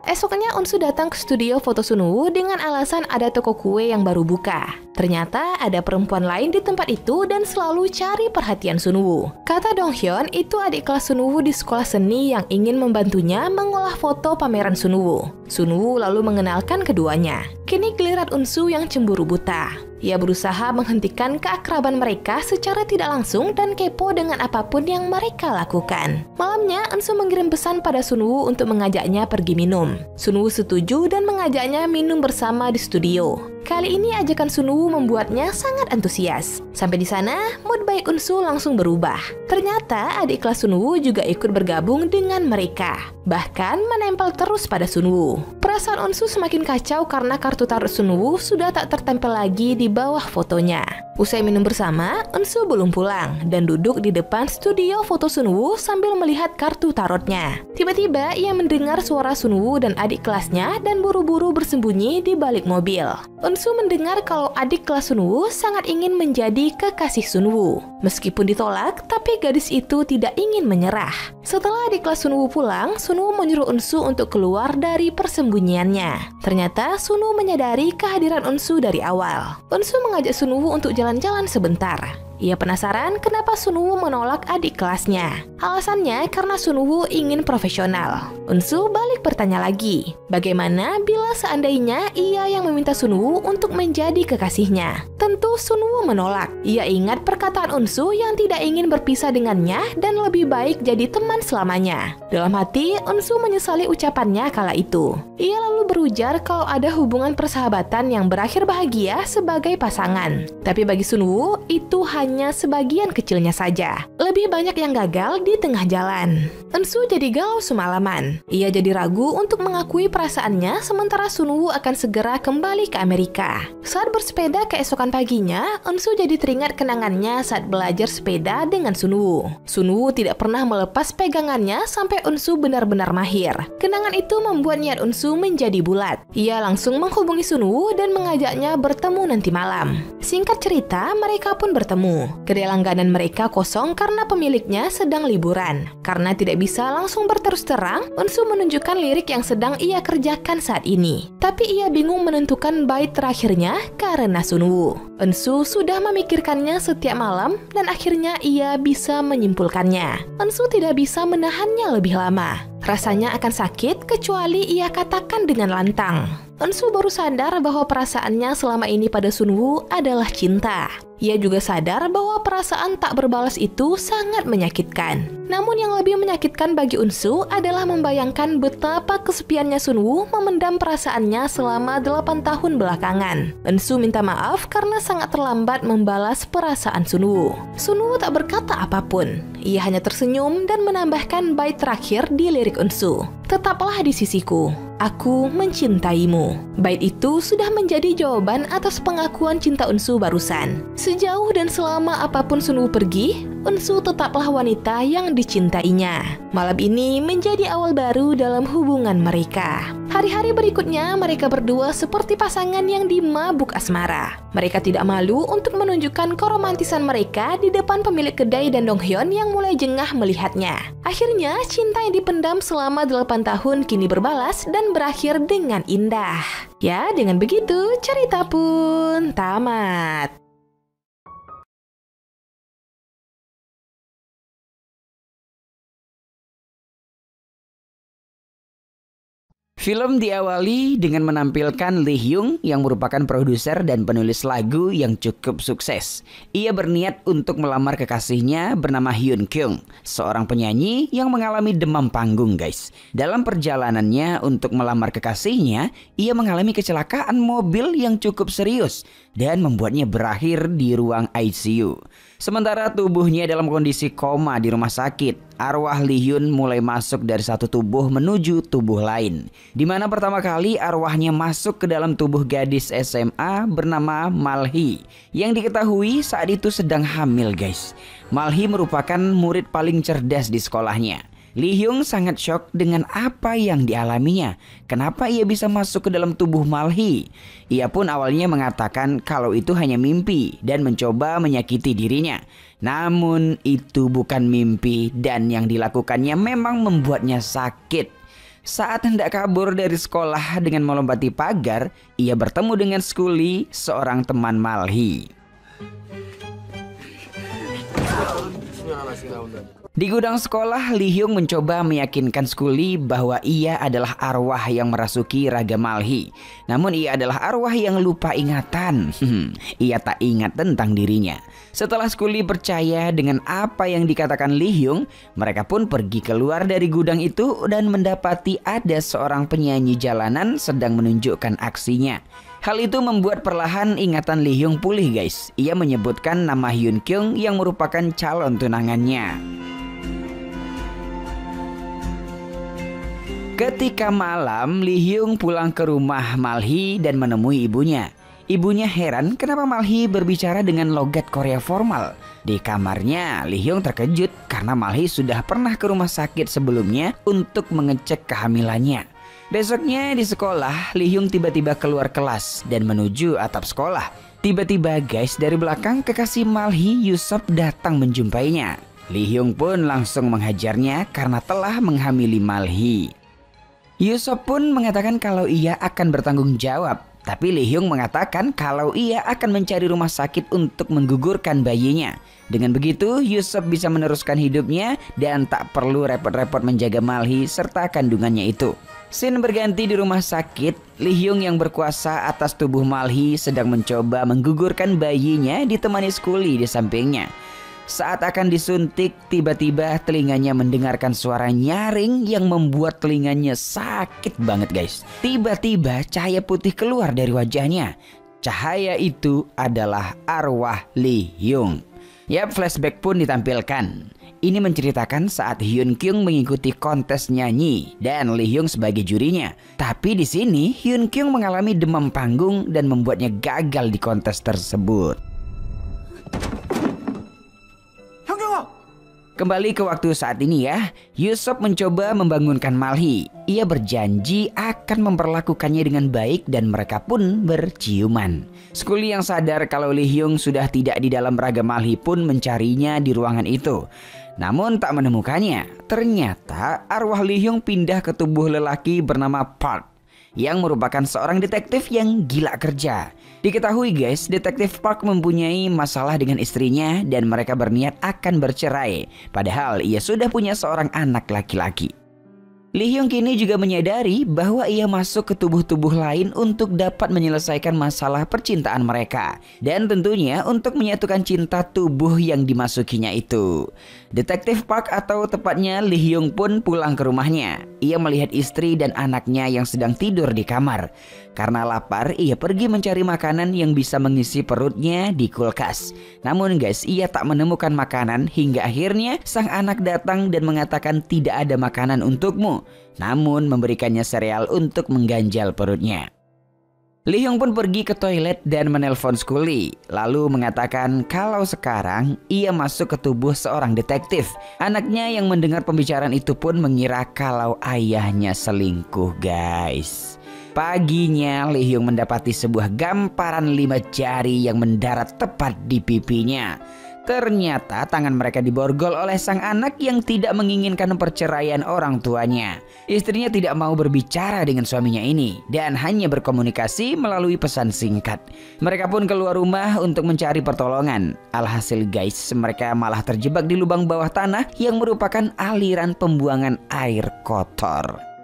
Speaker 1: Esoknya Eunsu datang ke studio foto Sunwoo dengan alasan ada toko kue yang baru buka. Ternyata ada perempuan lain di tempat itu dan selalu cari perhatian Sunwoo. Kata Donghyun, itu adik kelas Sunwoo di sekolah seni yang ingin membantunya mengolah foto pameran Sunwoo. Sunwoo lalu mengenalkan keduanya. Kini giliran Eunsu yang cemburu buta. Ia berusaha menghentikan keakraban mereka secara tidak langsung dan kepo dengan apapun yang mereka lakukan. Malamnya, Eunsu mengirim pesan pada Sunwoo untuk mengajaknya pergi minum. Sunwoo setuju dan mengajaknya minum bersama di studio. Kali ini ajakan Sunwoo membuatnya sangat antusias. Sampai di sana, mood baik Eunsu langsung berubah. Ternyata adik kelas Sunwoo juga ikut bergabung dengan mereka. Bahkan menempel terus pada Sunwoo. Perasaan Eunsu semakin kacau karena kartu tarot Sunwoo sudah tak tertempel lagi di bawah fotonya. Usai minum bersama, Eunsu belum pulang dan duduk di depan studio foto Sunwoo sambil melihat kartu tarotnya. Tiba-tiba ia mendengar suara Sunwoo dan adik kelasnya dan buru-buru bersembunyi di balik mobil. Eunsu mendengar kalau adik kelas Sunwoo sangat ingin menjadi kekasih Sunwoo. Meskipun ditolak, tapi gadis itu tidak ingin menyerah. Setelah adik kelas Sunwoo pulang, Sunwoo menyuruh Eunsu untuk keluar dari persembunyiannya. Ternyata Sunwoo menyadari kehadiran Eunsu dari awal. Eunsu mengajak Sunwoo untuk jalan-jalan sebentar. Ia penasaran kenapa Sunwoo menolak adik kelasnya. Alasannya karena Sunwoo ingin profesional. Eunsu balik bertanya lagi, bagaimana bila seandainya ia yang meminta Sunwoo untuk menjadi kekasihnya? Tentu Sunwoo menolak. Ia ingat perkataan Eunsu yang tidak ingin berpisah dengannya dan lebih baik jadi teman selamanya. Dalam hati, Eunsu menyesali ucapannya kala itu. Ia lalu berujar kalau ada hubungan persahabatan yang berakhir bahagia sebagai pasangan. Tapi bagi Sunwoo, itu hanya sebagian kecilnya saja. Lebih banyak yang gagal di tengah jalan. Eunsu jadi galau semalaman. Ia jadi ragu untuk mengakui perasaannya sementara Sunwoo akan segera kembali ke Amerika. Saat bersepeda keesokan paginya, Eunsu jadi teringat kenangannya saat belajar sepeda dengan Sunwoo. Sunwoo tidak pernah melepas pegangannya sampai Eunsu benar-benar mahir. Kenangan itu membuat niat Eunsu menjadi bulat. Ia langsung menghubungi Sunwoo dan mengajaknya bertemu nanti malam. Singkat cerita, mereka pun bertemu. Kedai langganan mereka kosong karena pemiliknya sedang liburan. Karena tidak bisa langsung berterus terang, Eunsu menunjukkan lirik yang sedang ia kerjakan saat ini. Tapi ia bingung menentukan bait terakhirnya karena Sunwoo. Eunsu sudah memikirkannya setiap malam dan akhirnya ia bisa menyimpulkannya. Eunsu tidak bisa menahannya lebih lama. Rasanya akan sakit kecuali ia katakan dengan lantang. Eunsu baru sadar bahwa perasaannya selama ini pada Sunwoo adalah cinta. Ia juga sadar bahwa perasaan tak berbalas itu sangat menyakitkan. Namun yang lebih menyakitkan bagi Unsu adalah membayangkan betapa kesepiannya Sunwoo memendam perasaannya selama 8 tahun belakangan. Unsu minta maaf karena sangat terlambat membalas perasaan Sunwoo. Sunwoo tak berkata apapun. Ia hanya tersenyum dan menambahkan bait terakhir di lirik Unsu. Tetaplah di sisiku, aku mencintaimu. Bait itu sudah menjadi jawaban atas pengakuan cinta Unsu barusan. Sejauh dan selama apapun Sunwoo pergi, Unsu tetaplah wanita yang dicintainya. Malam ini menjadi awal baru dalam hubungan mereka. Hari-hari berikutnya mereka berdua seperti pasangan yang dimabuk asmara. Mereka tidak malu untuk menunjukkan keromantisan mereka di depan pemilik kedai dan Donghyun yang mulai jengah melihatnya. Akhirnya cinta yang dipendam selama 8 tahun kini berbalas dan berakhir dengan indah. Ya, dengan begitu cerita pun tamat.
Speaker 10: Film diawali dengan menampilkan Lee Hyung yang merupakan produser dan penulis lagu yang cukup sukses. Ia berniat untuk melamar kekasihnya bernama Hyun Kyung, seorang penyanyi yang mengalami demam panggung, guys. Dalam perjalanannya untuk melamar kekasihnya, ia mengalami kecelakaan mobil yang cukup serius dan membuatnya berakhir di ruang ICU. Sementara tubuhnya dalam kondisi koma di rumah sakit, arwah Lee Hyun mulai masuk dari satu tubuh menuju tubuh lain. Di mana pertama kali arwahnya masuk ke dalam tubuh gadis SMA bernama Malhi, yang diketahui saat itu sedang hamil, guys. Malhi merupakan murid paling cerdas di sekolahnya. Lee Hyung sangat shock dengan apa yang dialaminya. Kenapa ia bisa masuk ke dalam tubuh Malhi? Ia pun awalnya mengatakan kalau itu hanya mimpi dan mencoba menyakiti dirinya. Namun itu bukan mimpi dan yang dilakukannya memang membuatnya sakit. Saat hendak kabur dari sekolah dengan melompati pagar, ia bertemu dengan Skuli, seorang teman Malhi. Di gudang sekolah, Lee Hyung mencoba meyakinkan Skuli bahwa ia adalah arwah yang merasuki raga Malhi. Namun ia adalah arwah yang lupa ingatan. Ia tak ingat tentang dirinya. Setelah Skuli percaya dengan apa yang dikatakan Lee Hyung, mereka pun pergi keluar dari gudang itu dan mendapati ada seorang penyanyi jalanan sedang menunjukkan aksinya. Hal itu membuat perlahan ingatan Lee Hyung pulih, guys. Ia menyebutkan nama Hyun Kyung yang merupakan calon tunangannya. Ketika malam, Lee Hyung pulang ke rumah Malhi dan menemui ibunya. Ibunya heran kenapa Malhi berbicara dengan logat Korea formal. Di kamarnya, Lee Hyung terkejut karena Malhi sudah pernah ke rumah sakit sebelumnya untuk mengecek kehamilannya. Besoknya di sekolah, Lee Hyung tiba-tiba keluar kelas dan menuju atap sekolah. Tiba-tiba, guys, dari belakang kekasih Malhi, Yusop, datang menjumpainya. Lee Hyung pun langsung menghajarnya karena telah menghamili Malhi. Yusop pun mengatakan kalau ia akan bertanggung jawab. Tapi Lee Hyung mengatakan kalau ia akan mencari rumah sakit untuk menggugurkan bayinya. Dengan begitu, Yusop bisa meneruskan hidupnya dan tak perlu repot-repot menjaga Malhi serta kandungannya itu. Scene berganti di rumah sakit. Lee Hyung yang berkuasa atas tubuh Malhi sedang mencoba menggugurkan bayinya ditemani Skuli di sampingnya. Saat akan disuntik, tiba-tiba telinganya mendengarkan suara nyaring yang membuat telinganya sakit banget, guys. Tiba-tiba cahaya putih keluar dari wajahnya. Cahaya itu adalah arwah Lee Hyung. Yap, flashback pun ditampilkan. Ini menceritakan saat Hyun Kyung mengikuti kontes nyanyi dan Lee Hyung sebagai jurinya. Tapi di sini Hyun Kyung mengalami demam panggung dan membuatnya gagal di kontes tersebut. Kembali ke waktu saat ini ya, Yusop mencoba membangunkan Malhi. Ia berjanji akan memperlakukannya dengan baik dan mereka pun berciuman. Skuli yang sadar kalau Lee Hyung sudah tidak di dalam raga Malhi pun mencarinya di ruangan itu. Namun tak menemukannya. Ternyata arwah Lee Hyung pindah ke tubuh lelaki bernama Park, yang merupakan seorang detektif yang gila kerja. Diketahui, guys, detektif Park mempunyai masalah dengan istrinya dan mereka berniat akan bercerai. Padahal ia sudah punya seorang anak laki-laki. Lee Hyung kini juga menyadari bahwa ia masuk ke tubuh-tubuh lain untuk dapat menyelesaikan masalah percintaan mereka. Dan tentunya untuk menyatukan cinta tubuh yang dimasukinya itu. Detektif Park atau tepatnya Lee Hyung pun pulang ke rumahnya. Ia melihat istri dan anaknya yang sedang tidur di kamar. Karena lapar, ia pergi mencari makanan yang bisa mengisi perutnya di kulkas. Namun guys, ia tak menemukan makanan hingga akhirnya sang anak datang dan mengatakan tidak ada makanan untukmu. Namun memberikannya sereal untuk mengganjal perutnya. Lee Hyung pun pergi ke toilet dan menelpon Scully. Lalu mengatakan kalau sekarang ia masuk ke tubuh seorang detektif. Anaknya yang mendengar pembicaraan itu pun mengira kalau ayahnya selingkuh guys. Paginya Lee Hyung mendapati sebuah gamparan 5 jari yang mendarat tepat di pipinya. Ternyata tangan mereka diborgol oleh sang anak yang tidak menginginkan perceraian orang tuanya. Istrinya tidak mau berbicara dengan suaminya ini dan hanya berkomunikasi melalui pesan singkat. Mereka pun keluar rumah untuk mencari pertolongan. Alhasil guys, mereka malah terjebak di lubang bawah tanah yang merupakan aliran pembuangan air kotor.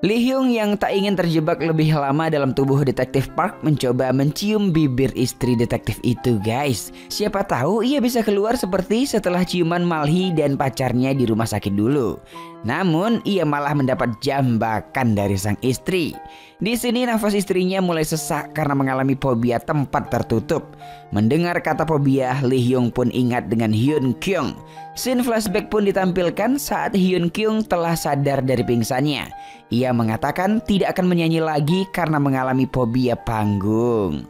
Speaker 10: Lee Hyung yang tak ingin terjebak lebih lama dalam tubuh detektif Park mencoba mencium bibir istri detektif itu guys. Siapa tahu ia bisa keluar seperti setelah ciuman Malhi dan pacarnya di rumah sakit dulu. Namun ia malah mendapat jambakan dari sang istri. Di sini nafas istrinya mulai sesak karena mengalami fobia tempat tertutup. Mendengar kata fobia, Lee Hyung pun ingat dengan Hyun Kyung. Scene flashback pun ditampilkan saat Hyun Kyung telah sadar dari pingsannya. Ia mengatakan tidak akan menyanyi lagi karena mengalami fobia panggung.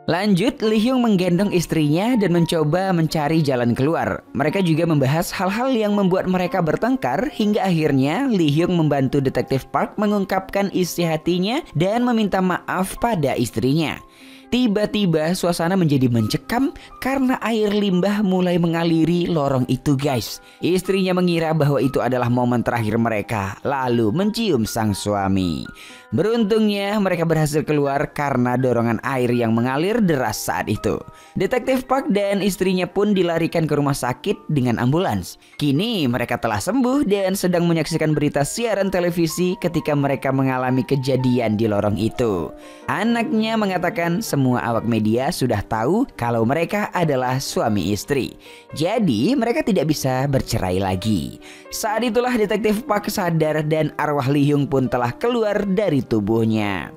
Speaker 10: Lanjut, Lee Hyung menggendong istrinya dan mencoba mencari jalan keluar. Mereka juga membahas hal-hal yang membuat mereka bertengkar hingga akhirnya Lee Hyung membantu detektif Park mengungkapkan isi hatinya dan meminta maaf pada istrinya. Tiba-tiba suasana menjadi mencekam karena air limbah mulai mengaliri lorong itu guys. Istrinya mengira bahwa itu adalah momen terakhir mereka, lalu mencium sang suami. Beruntungnya mereka berhasil keluar karena dorongan air yang mengalir deras saat itu. Detektif Park dan istrinya pun dilarikan ke rumah sakit dengan ambulans. Kini mereka telah sembuh dan sedang menyaksikan berita siaran televisi ketika mereka mengalami kejadian di lorong itu. Anaknya mengatakan semua awak media sudah tahu kalau mereka adalah suami istri. Jadi mereka tidak bisa bercerai lagi. Saat itulah detektif Park sadar dan arwah Lee Hyung pun telah keluar dari tubuhnya.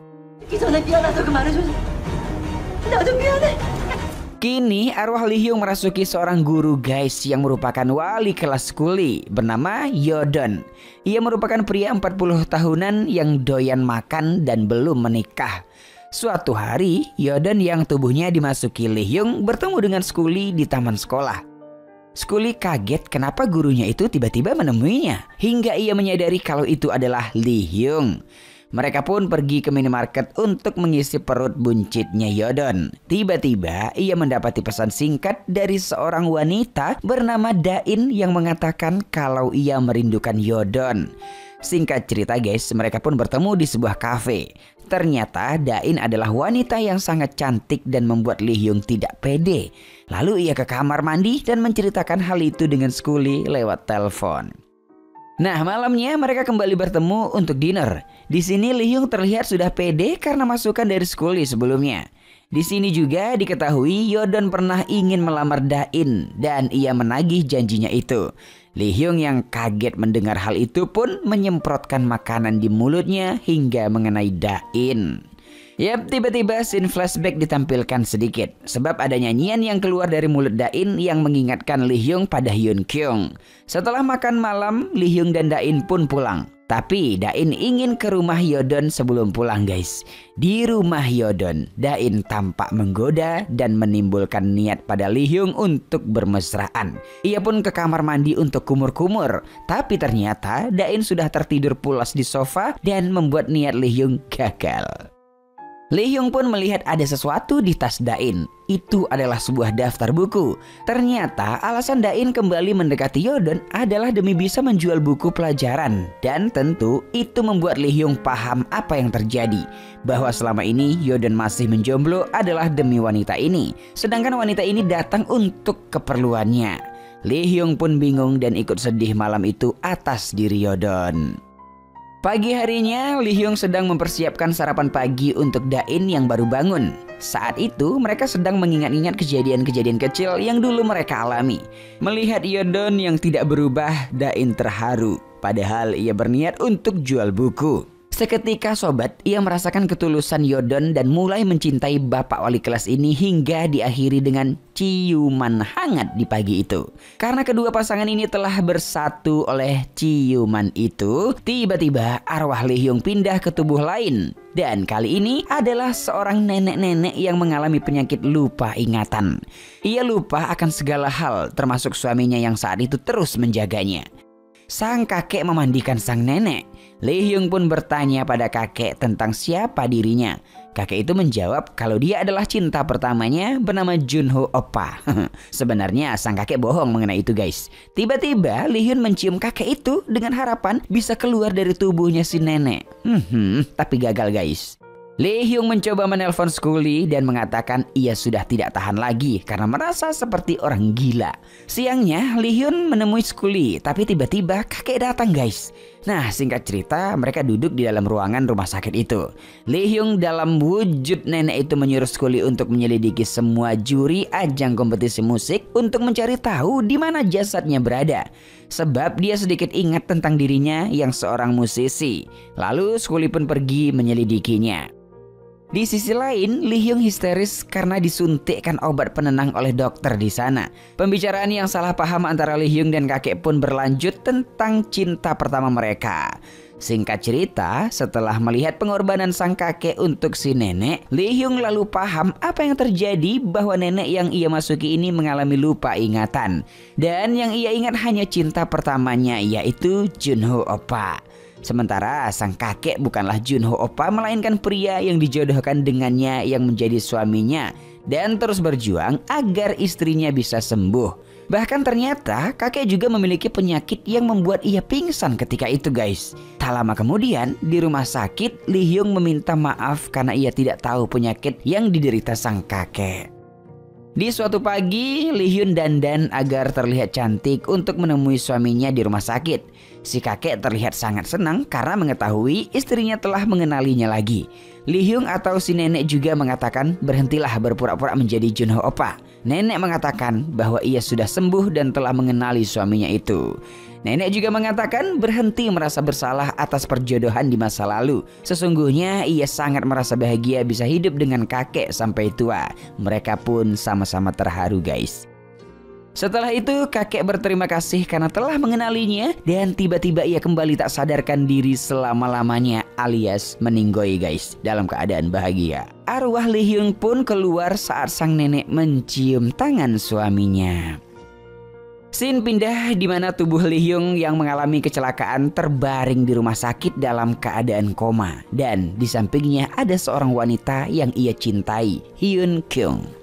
Speaker 10: Kini arwah Lee Hyung merasuki seorang guru guys yang merupakan wali kelas Scully bernama Yodon. Ia merupakan pria 40 tahunan yang doyan makan dan belum menikah. Suatu hari, Yodon yang tubuhnya dimasuki Lee Hyung bertemu dengan Scully di taman sekolah. Scully kaget kenapa gurunya itu tiba-tiba menemuinya, hingga ia menyadari kalau itu adalah Lee Hyung. Mereka pun pergi ke minimarket untuk mengisi perut buncitnya Yodon. Tiba-tiba ia mendapati pesan singkat dari seorang wanita bernama Dain yang mengatakan kalau ia merindukan Yodon. Singkat cerita guys, mereka pun bertemu di sebuah kafe. Ternyata Dain adalah wanita yang sangat cantik dan membuat Lee Hyung tidak pede. Lalu ia ke kamar mandi dan menceritakan hal itu dengan Scully lewat telepon. Nah, malamnya mereka kembali bertemu untuk dinner. Di sini Lee Hyung terlihat sudah pede karena masukan dari Scully sebelumnya. Di sini juga diketahui Yodon pernah ingin melamar Dain dan ia menagih janjinya itu. Lee Hyung yang kaget mendengar hal itu pun menyemprotkan makanan di mulutnya hingga mengenai Dain. Yap, tiba-tiba scene flashback ditampilkan sedikit sebab ada nyanyian yang keluar dari mulut Dain yang mengingatkan Lee Hyung pada Hyun Kyung. Setelah makan malam, Lee Hyung dan Dain pun pulang. Tapi Dain ingin ke rumah Yodon sebelum pulang guys. Di rumah Yodon, Dain tampak menggoda dan menimbulkan niat pada Lee Hyung untuk bermesraan. Ia pun ke kamar mandi untuk kumur-kumur. Tapi ternyata Dain sudah tertidur pulas di sofa dan membuat niat Lee Hyung gagal. Lee Hyung pun melihat ada sesuatu di tas Dain. Itu adalah sebuah daftar buku. Ternyata alasan Dain kembali mendekati Yodon adalah demi bisa menjual buku pelajaran. Dan tentu itu membuat Lee Hyung paham apa yang terjadi. Bahwa selama ini Yodon masih menjomblo adalah demi wanita ini. Sedangkan wanita ini datang untuk keperluannya. Lee Hyung pun bingung dan ikut sedih malam itu atas diri Yodon. Pagi harinya, Lee Hyung sedang mempersiapkan sarapan pagi untuk Dain yang baru bangun. Saat itu, mereka sedang mengingat-ingat kejadian-kejadian kecil yang dulu mereka alami. Melihat Yodon yang tidak berubah, Dain terharu. Padahal ia berniat untuk jual buku. Seketika sobat, ia merasakan ketulusan Yodon dan mulai mencintai bapak wali kelas ini hingga diakhiri dengan ciuman hangat di pagi itu. Karena kedua pasangan ini telah bersatu oleh ciuman itu, tiba-tiba arwah Lee Hyung pindah ke tubuh lain. Dan kali ini adalah seorang nenek-nenek yang mengalami penyakit lupa ingatan. Ia lupa akan segala hal, termasuk suaminya yang saat itu terus menjaganya. Sang kakek memandikan sang nenek. Lee Hyung pun bertanya pada kakek tentang siapa dirinya. Kakek itu menjawab kalau dia adalah cinta pertamanya bernama Junho Oppa. Sebenarnya sang kakek bohong mengenai itu guys. Tiba-tiba Lee Hyun mencium kakek itu dengan harapan bisa keluar dari tubuhnya si nenek. Tapi gagal guys. Lee Hyung mencoba menelpon Skuli dan mengatakan ia sudah tidak tahan lagi karena merasa seperti orang gila. Siangnya Lee Hyun menemui Skuli, tapi tiba-tiba kakek datang guys. Nah, singkat cerita, mereka duduk di dalam ruangan rumah sakit itu. Lee Hyung dalam wujud nenek itu menyuruh Skuli untuk menyelidiki semua juri ajang kompetisi musik untuk mencari tahu di mana jasadnya berada. Sebab dia sedikit ingat tentang dirinya yang seorang musisi. Lalu Skuli pun pergi menyelidikinya. Di sisi lain, Lee Hyung histeris karena disuntikkan obat penenang oleh dokter di sana. Pembicaraan yang salah paham antara Lee Hyung dan kakek pun berlanjut tentang cinta pertama mereka. Singkat cerita, setelah melihat pengorbanan sang kakek untuk si nenek, Lee Hyung lalu paham apa yang terjadi bahwa nenek yang ia masuki ini mengalami lupa ingatan. Dan yang ia ingat hanya cinta pertamanya, yaitu Junho Oppa. Sementara sang kakek bukanlah Junho Oppa, melainkan pria yang dijodohkan dengannya yang menjadi suaminya dan terus berjuang agar istrinya bisa sembuh. Bahkan ternyata kakek juga memiliki penyakit yang membuat ia pingsan ketika itu guys. Tak lama kemudian di rumah sakit, Lee Hyung meminta maaf karena ia tidak tahu penyakit yang diderita sang kakek. Di suatu pagi, Lee Hyun dandan agar terlihat cantik untuk menemui suaminya di rumah sakit. Si kakek terlihat sangat senang karena mengetahui istrinya telah mengenalinya lagi. Lee Hyung atau si nenek juga mengatakan berhentilah berpura-pura menjadi Junho Oppa. Nenek mengatakan bahwa ia sudah sembuh dan telah mengenali suaminya itu. Nenek juga mengatakan berhenti merasa bersalah atas perjodohan di masa lalu. Sesungguhnya ia sangat merasa bahagia bisa hidup dengan kakek sampai tua. Mereka pun sama-sama terharu guys. Setelah itu kakek berterima kasih karena telah mengenalinya dan tiba-tiba ia kembali tak sadarkan diri selama-lamanya alias meninggoy guys dalam keadaan bahagia. Arwah Lee Hyung pun keluar saat sang nenek mencium tangan suaminya. Scene pindah di mana tubuh Lee Hyung yang mengalami kecelakaan terbaring di rumah sakit dalam keadaan koma. Dan di sampingnya ada seorang wanita yang ia cintai, Hyun Kyung.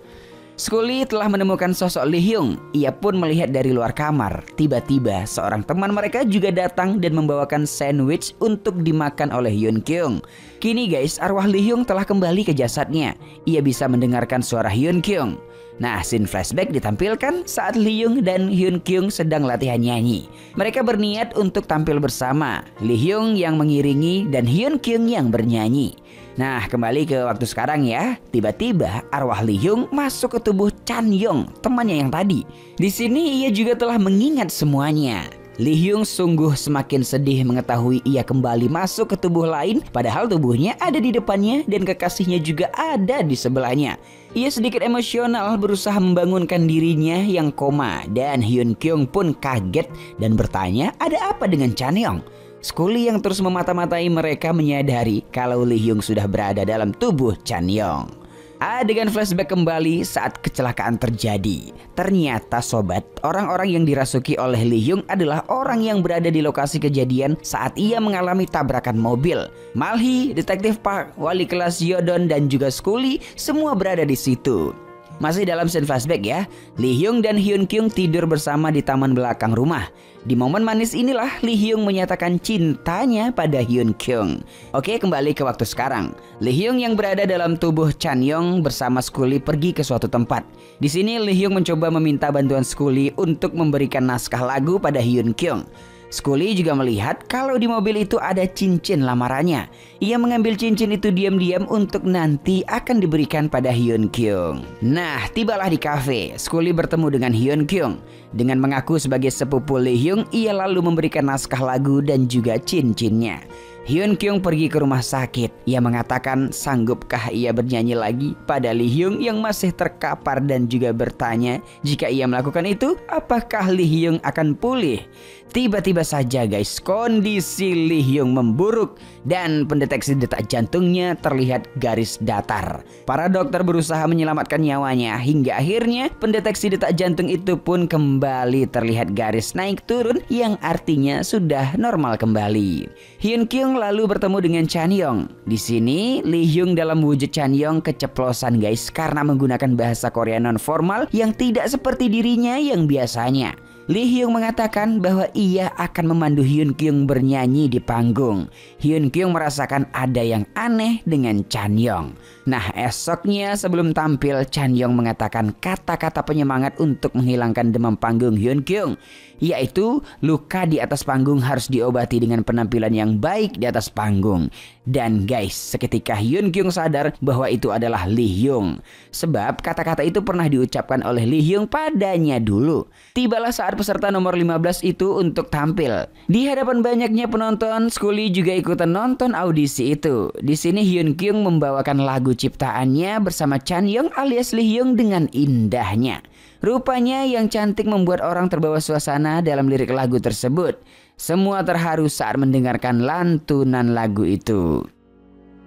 Speaker 10: Skuli telah menemukan sosok Lee Hyung. Ia pun melihat dari luar kamar. Tiba-tiba seorang teman mereka juga datang dan membawakan sandwich untuk dimakan oleh Hyun Kyung. Kini guys, arwah Lee Hyung telah kembali ke jasadnya. Ia bisa mendengarkan suara Hyun Kyung. Nah, scene flashback ditampilkan saat Lee Hyung dan Hyun Kyung sedang latihan nyanyi. Mereka berniat untuk tampil bersama. Lee Hyung yang mengiringi dan Hyun Kyung yang bernyanyi. Nah, kembali ke waktu sekarang ya. Tiba-tiba arwah Lee Hyung masuk ke tubuh Chan Yong, temannya yang tadi. Di sini ia juga telah mengingat semuanya. Lee Hyung sungguh semakin sedih mengetahui ia kembali masuk ke tubuh lain, padahal tubuhnya ada di depannya dan kekasihnya juga ada di sebelahnya. Ia sedikit emosional berusaha membangunkan dirinya yang koma dan Hyun Kyung pun kaget dan bertanya ada apa dengan Chan Yong. Skuli yang terus memata-matai mereka menyadari kalau Lee Hyung sudah berada dalam tubuh Chan Yong. Adegan flashback kembali saat kecelakaan terjadi. Ternyata sobat, orang-orang yang dirasuki oleh Lee Hyung adalah orang yang berada di lokasi kejadian saat ia mengalami tabrakan mobil. Malhi, Detektif Park, wali kelas Yodon dan juga Skuli semua berada di situ. Masih dalam scene flashback ya, Lee Hyung dan Hyun Kyung tidur bersama di taman belakang rumah. Di momen manis inilah Lee Hyung menyatakan cintanya pada Hyun Kyung. Oke, kembali ke waktu sekarang. Lee Hyung yang berada dalam tubuh Chan Yong bersama Skuli pergi ke suatu tempat. Di sini Lee Hyung mencoba meminta bantuan Skuli untuk memberikan naskah lagu pada Hyun Kyung. Skuli juga melihat kalau di mobil itu ada cincin lamarannya. Ia mengambil cincin itu diam-diam untuk nanti akan diberikan pada Hyun Kyung. Nah, tibalah di kafe. Skuli bertemu dengan Hyun Kyung. Dengan mengaku sebagai sepupu Lee Hyung, ia lalu memberikan naskah lagu dan juga cincinnya. Hyun Kyung pergi ke rumah sakit. Ia mengatakan sanggupkah ia bernyanyi lagi pada Lee Hyung yang masih terkapar dan juga bertanya jika ia melakukan itu apakah Lee Hyung akan pulih. Tiba-tiba saja guys, kondisi Lee Hyung memburuk dan pendeteksi detak jantungnya terlihat garis datar. Para dokter berusaha menyelamatkan nyawanya hingga akhirnya pendeteksi detak jantung itu pun kembali terlihat garis naik turun yang artinya sudah normal kembali. Hyun Kyung lalu bertemu dengan Chan Yong. Di sini Lee Hyung dalam wujud Chan Yong keceplosan guys karena menggunakan bahasa Korea non formal yang tidak seperti dirinya yang biasanya. Lee Hyung mengatakan bahwa ia akan memandu Hyun Kyung bernyanyi di panggung. Hyun Kyung merasakan ada yang aneh dengan Chan Yong. Nah, esoknya sebelum tampil, Chan Yong mengatakan kata-kata penyemangat untuk menghilangkan demam panggung Hyun Kyung, yaitu luka di atas panggung harus diobati dengan penampilan yang baik di atas panggung. Dan guys, seketika Hyun Kyung sadar bahwa itu adalah Lee Hyung. Sebab kata-kata itu pernah diucapkan oleh Lee Hyung padanya dulu. Tibalah saat peserta nomor 15 itu untuk tampil. Di hadapan banyaknya penonton, Skuli juga ikutan nonton audisi itu. Di sini Hyun Kyung membawakan lagu ciptaannya bersama Chan Yong alias Lee Hyung dengan indahnya. Rupanya yang cantik membuat orang terbawa suasana dalam lirik lagu tersebut. Semua terharu saat mendengarkan lantunan lagu itu.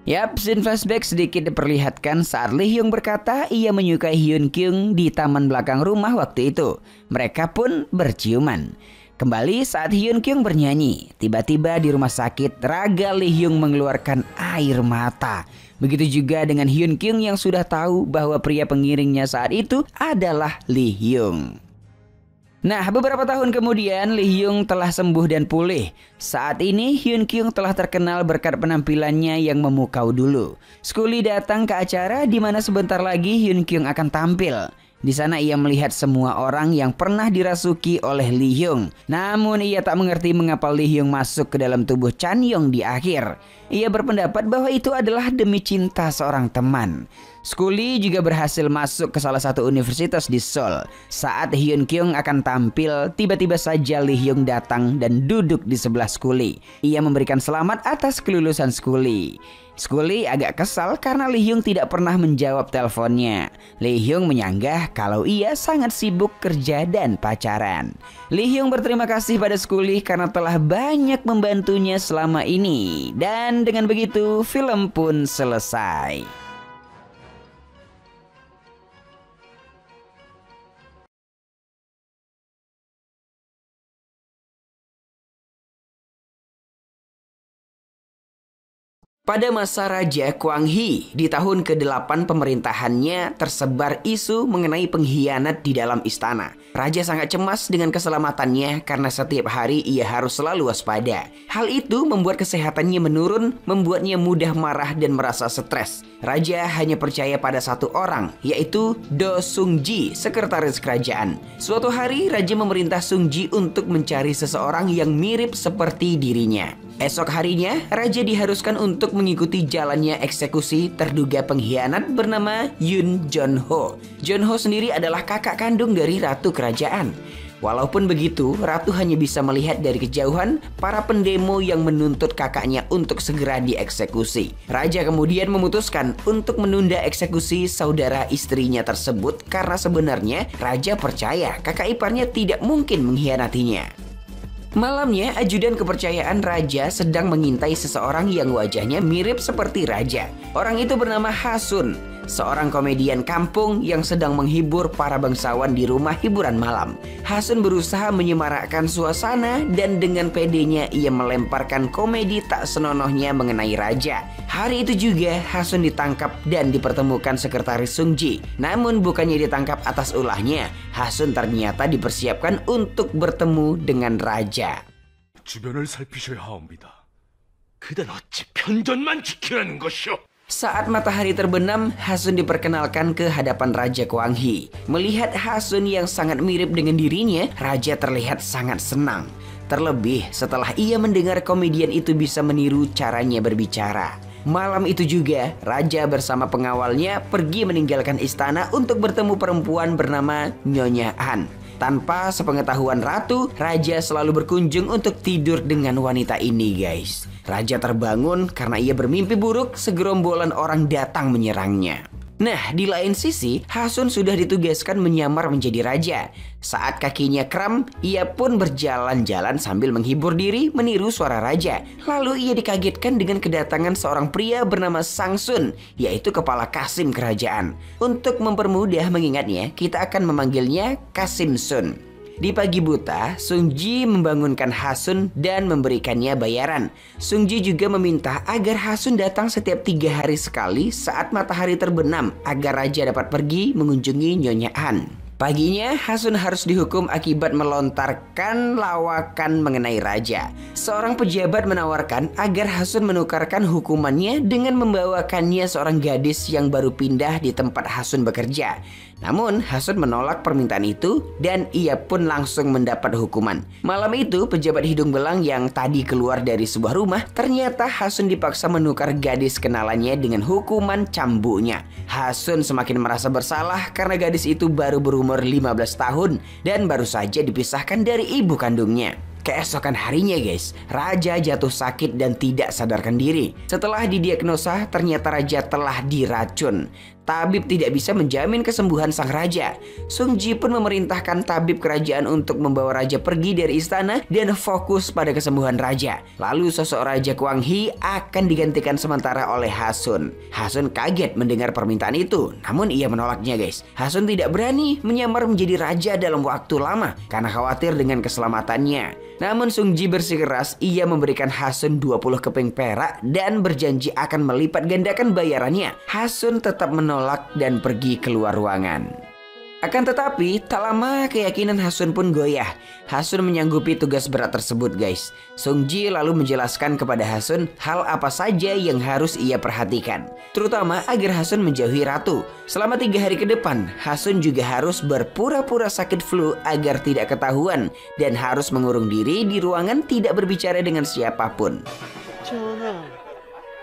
Speaker 10: Yap, scene flashback sedikit diperlihatkan saat Lee Hyung berkata ia menyukai Hyun Kyung di taman belakang rumah waktu itu. Mereka pun berciuman. Kembali saat Hyun Kyung bernyanyi, tiba-tiba di rumah sakit raga Lee Hyung mengeluarkan air mata. Begitu juga dengan Hyun Kyung yang sudah tahu bahwa pria pengiringnya saat itu adalah Lee Hyung. Nah, beberapa tahun kemudian Lee Hyung telah sembuh dan pulih. Saat ini Hyun Kyung telah terkenal berkat penampilannya yang memukau dulu. Skuli datang ke acara di mana sebentar lagi Hyun Kyung akan tampil. Di sana ia melihat semua orang yang pernah dirasuki oleh Lee Hyung. Namun ia tak mengerti mengapa Lee Hyung masuk ke dalam tubuh Chan Yong di akhir. Ia berpendapat bahwa itu adalah demi cinta seorang teman. Skuli juga berhasil masuk ke salah satu universitas di Seoul. Saat Hyun Kyung akan tampil, tiba-tiba saja Lee Hyung datang dan duduk di sebelah Skuli. Ia memberikan selamat atas kelulusan Skuli. Skuli agak kesal karena Lee Hyung tidak pernah menjawab teleponnya. Lee Hyung menyanggah kalau ia sangat sibuk kerja dan pacaran. Lee Hyung berterima kasih pada Skuli karena telah banyak membantunya selama ini. Dan dengan begitu film pun selesai. Pada masa Raja Kwang Hee, di tahun ke-8 pemerintahannya tersebar isu mengenai pengkhianat di dalam istana. Raja sangat cemas dengan keselamatannya karena setiap hari ia harus selalu waspada. Hal itu membuat kesehatannya menurun, membuatnya mudah marah dan merasa stres. Raja hanya percaya pada satu orang, yaitu Do Sung Ji, sekretaris kerajaan. Suatu hari, Raja memerintah Sung Ji untuk mencari seseorang yang mirip seperti dirinya. Esok harinya, Raja diharuskan untuk mengikuti jalannya eksekusi terduga pengkhianat bernama Yoon Jon Ho. Jon Ho sendiri adalah kakak kandung dari ratu kerajaan. Walaupun begitu, ratu hanya bisa melihat dari kejauhan para pendemo yang menuntut kakaknya untuk segera dieksekusi. Raja kemudian memutuskan untuk menunda eksekusi saudara istrinya tersebut karena sebenarnya Raja percaya kakak iparnya tidak mungkin mengkhianatinya. Malamnya, ajudan kepercayaan Raja sedang mengintai seseorang yang wajahnya mirip seperti Raja. Orang itu bernama Hasun, seorang komedian kampung yang sedang menghibur para bangsawan di rumah hiburan malam. Hasun berusaha menyemarakkan suasana dan dengan pedenya ia melemparkan komedi tak senonohnya mengenai Raja. Hari itu juga Hasun ditangkap dan dipertemukan sekretaris Sung Ji. Namun bukannya ditangkap atas ulahnya, Hasun ternyata dipersiapkan untuk bertemu dengan Raja.
Speaker 11: 주변을 살피셔야 하옵니다. 그댄 어찌 편전만 지키라는 것이오?
Speaker 10: Saat matahari terbenam, Hasun diperkenalkan ke hadapan Raja Kwang Hee. Melihat Hasun yang sangat mirip dengan dirinya, Raja terlihat sangat senang. Terlebih setelah ia mendengar komedian itu bisa meniru caranya berbicara. Malam itu juga, raja bersama pengawalnya pergi meninggalkan istana untuk bertemu perempuan bernama Nyonya Han. Tanpa sepengetahuan ratu, raja selalu berkunjung untuk tidur dengan wanita ini guys. Raja terbangun karena ia bermimpi buruk segerombolan orang datang menyerangnya. Nah, di lain sisi, Hasun sudah ditugaskan menyamar menjadi raja. Saat kakinya kram, ia pun berjalan-jalan sambil menghibur diri meniru suara raja. Lalu ia dikagetkan dengan kedatangan seorang pria bernama Sangsun, yaitu kepala Kasim kerajaan. Untuk mempermudah mengingatnya, kita akan memanggilnya Kasim Sun. Di pagi buta, Sung Ji membangunkan Hasun dan memberikannya bayaran. Sung Ji juga meminta agar Hasun datang setiap 3 hari sekali saat matahari terbenam agar raja dapat pergi mengunjungi Nyonya Han. Paginya, Hasun harus dihukum akibat melontarkan lawakan mengenai raja. Seorang pejabat menawarkan agar Hasun menukarkan hukumannya dengan membawakannya seorang gadis yang baru pindah di tempat Hasun bekerja. Namun, Hasun menolak permintaan itu dan ia pun langsung mendapat hukuman. Malam itu, pejabat hidung belang yang tadi keluar dari sebuah rumah, ternyata Hasun dipaksa menukar gadis kenalannya dengan hukuman cambuknya. Hasun semakin merasa bersalah karena gadis itu baru berumur 15 tahun dan baru saja dipisahkan dari ibu kandungnya. Keesokan harinya guys, raja jatuh sakit dan tidak sadarkan diri. Setelah didiagnosa, ternyata raja telah diracun. Tabib tidak bisa menjamin kesembuhan sang raja. Sung Ji pun memerintahkan tabib kerajaan untuk membawa raja pergi dari istana dan fokus pada kesembuhan raja. Lalu sosok Raja Kwang Hee akan digantikan sementara oleh Hasun. Hasun kaget mendengar permintaan itu, namun ia menolaknya guys. Hasun tidak berani menyamar menjadi raja dalam waktu lama karena khawatir dengan keselamatannya. Namun Sung Ji bersikeras, ia memberikan Hasun 20 keping perak dan berjanji akan melipat gandakan bayarannya. Hasun tetap menolak dan pergi keluar ruangan. Akan tetapi, tak lama keyakinan Hasun pun goyah. Hasun menyanggupi tugas berat tersebut guys. Sung Ji lalu menjelaskan kepada Hasun hal apa saja yang harus ia perhatikan. Terutama agar Hasun menjauhi ratu. Selama 3 hari ke depan, Hasun juga harus berpura-pura sakit flu agar tidak ketahuan. Dan harus mengurung diri di ruangan tidak berbicara dengan siapapun.
Speaker 7: 전하,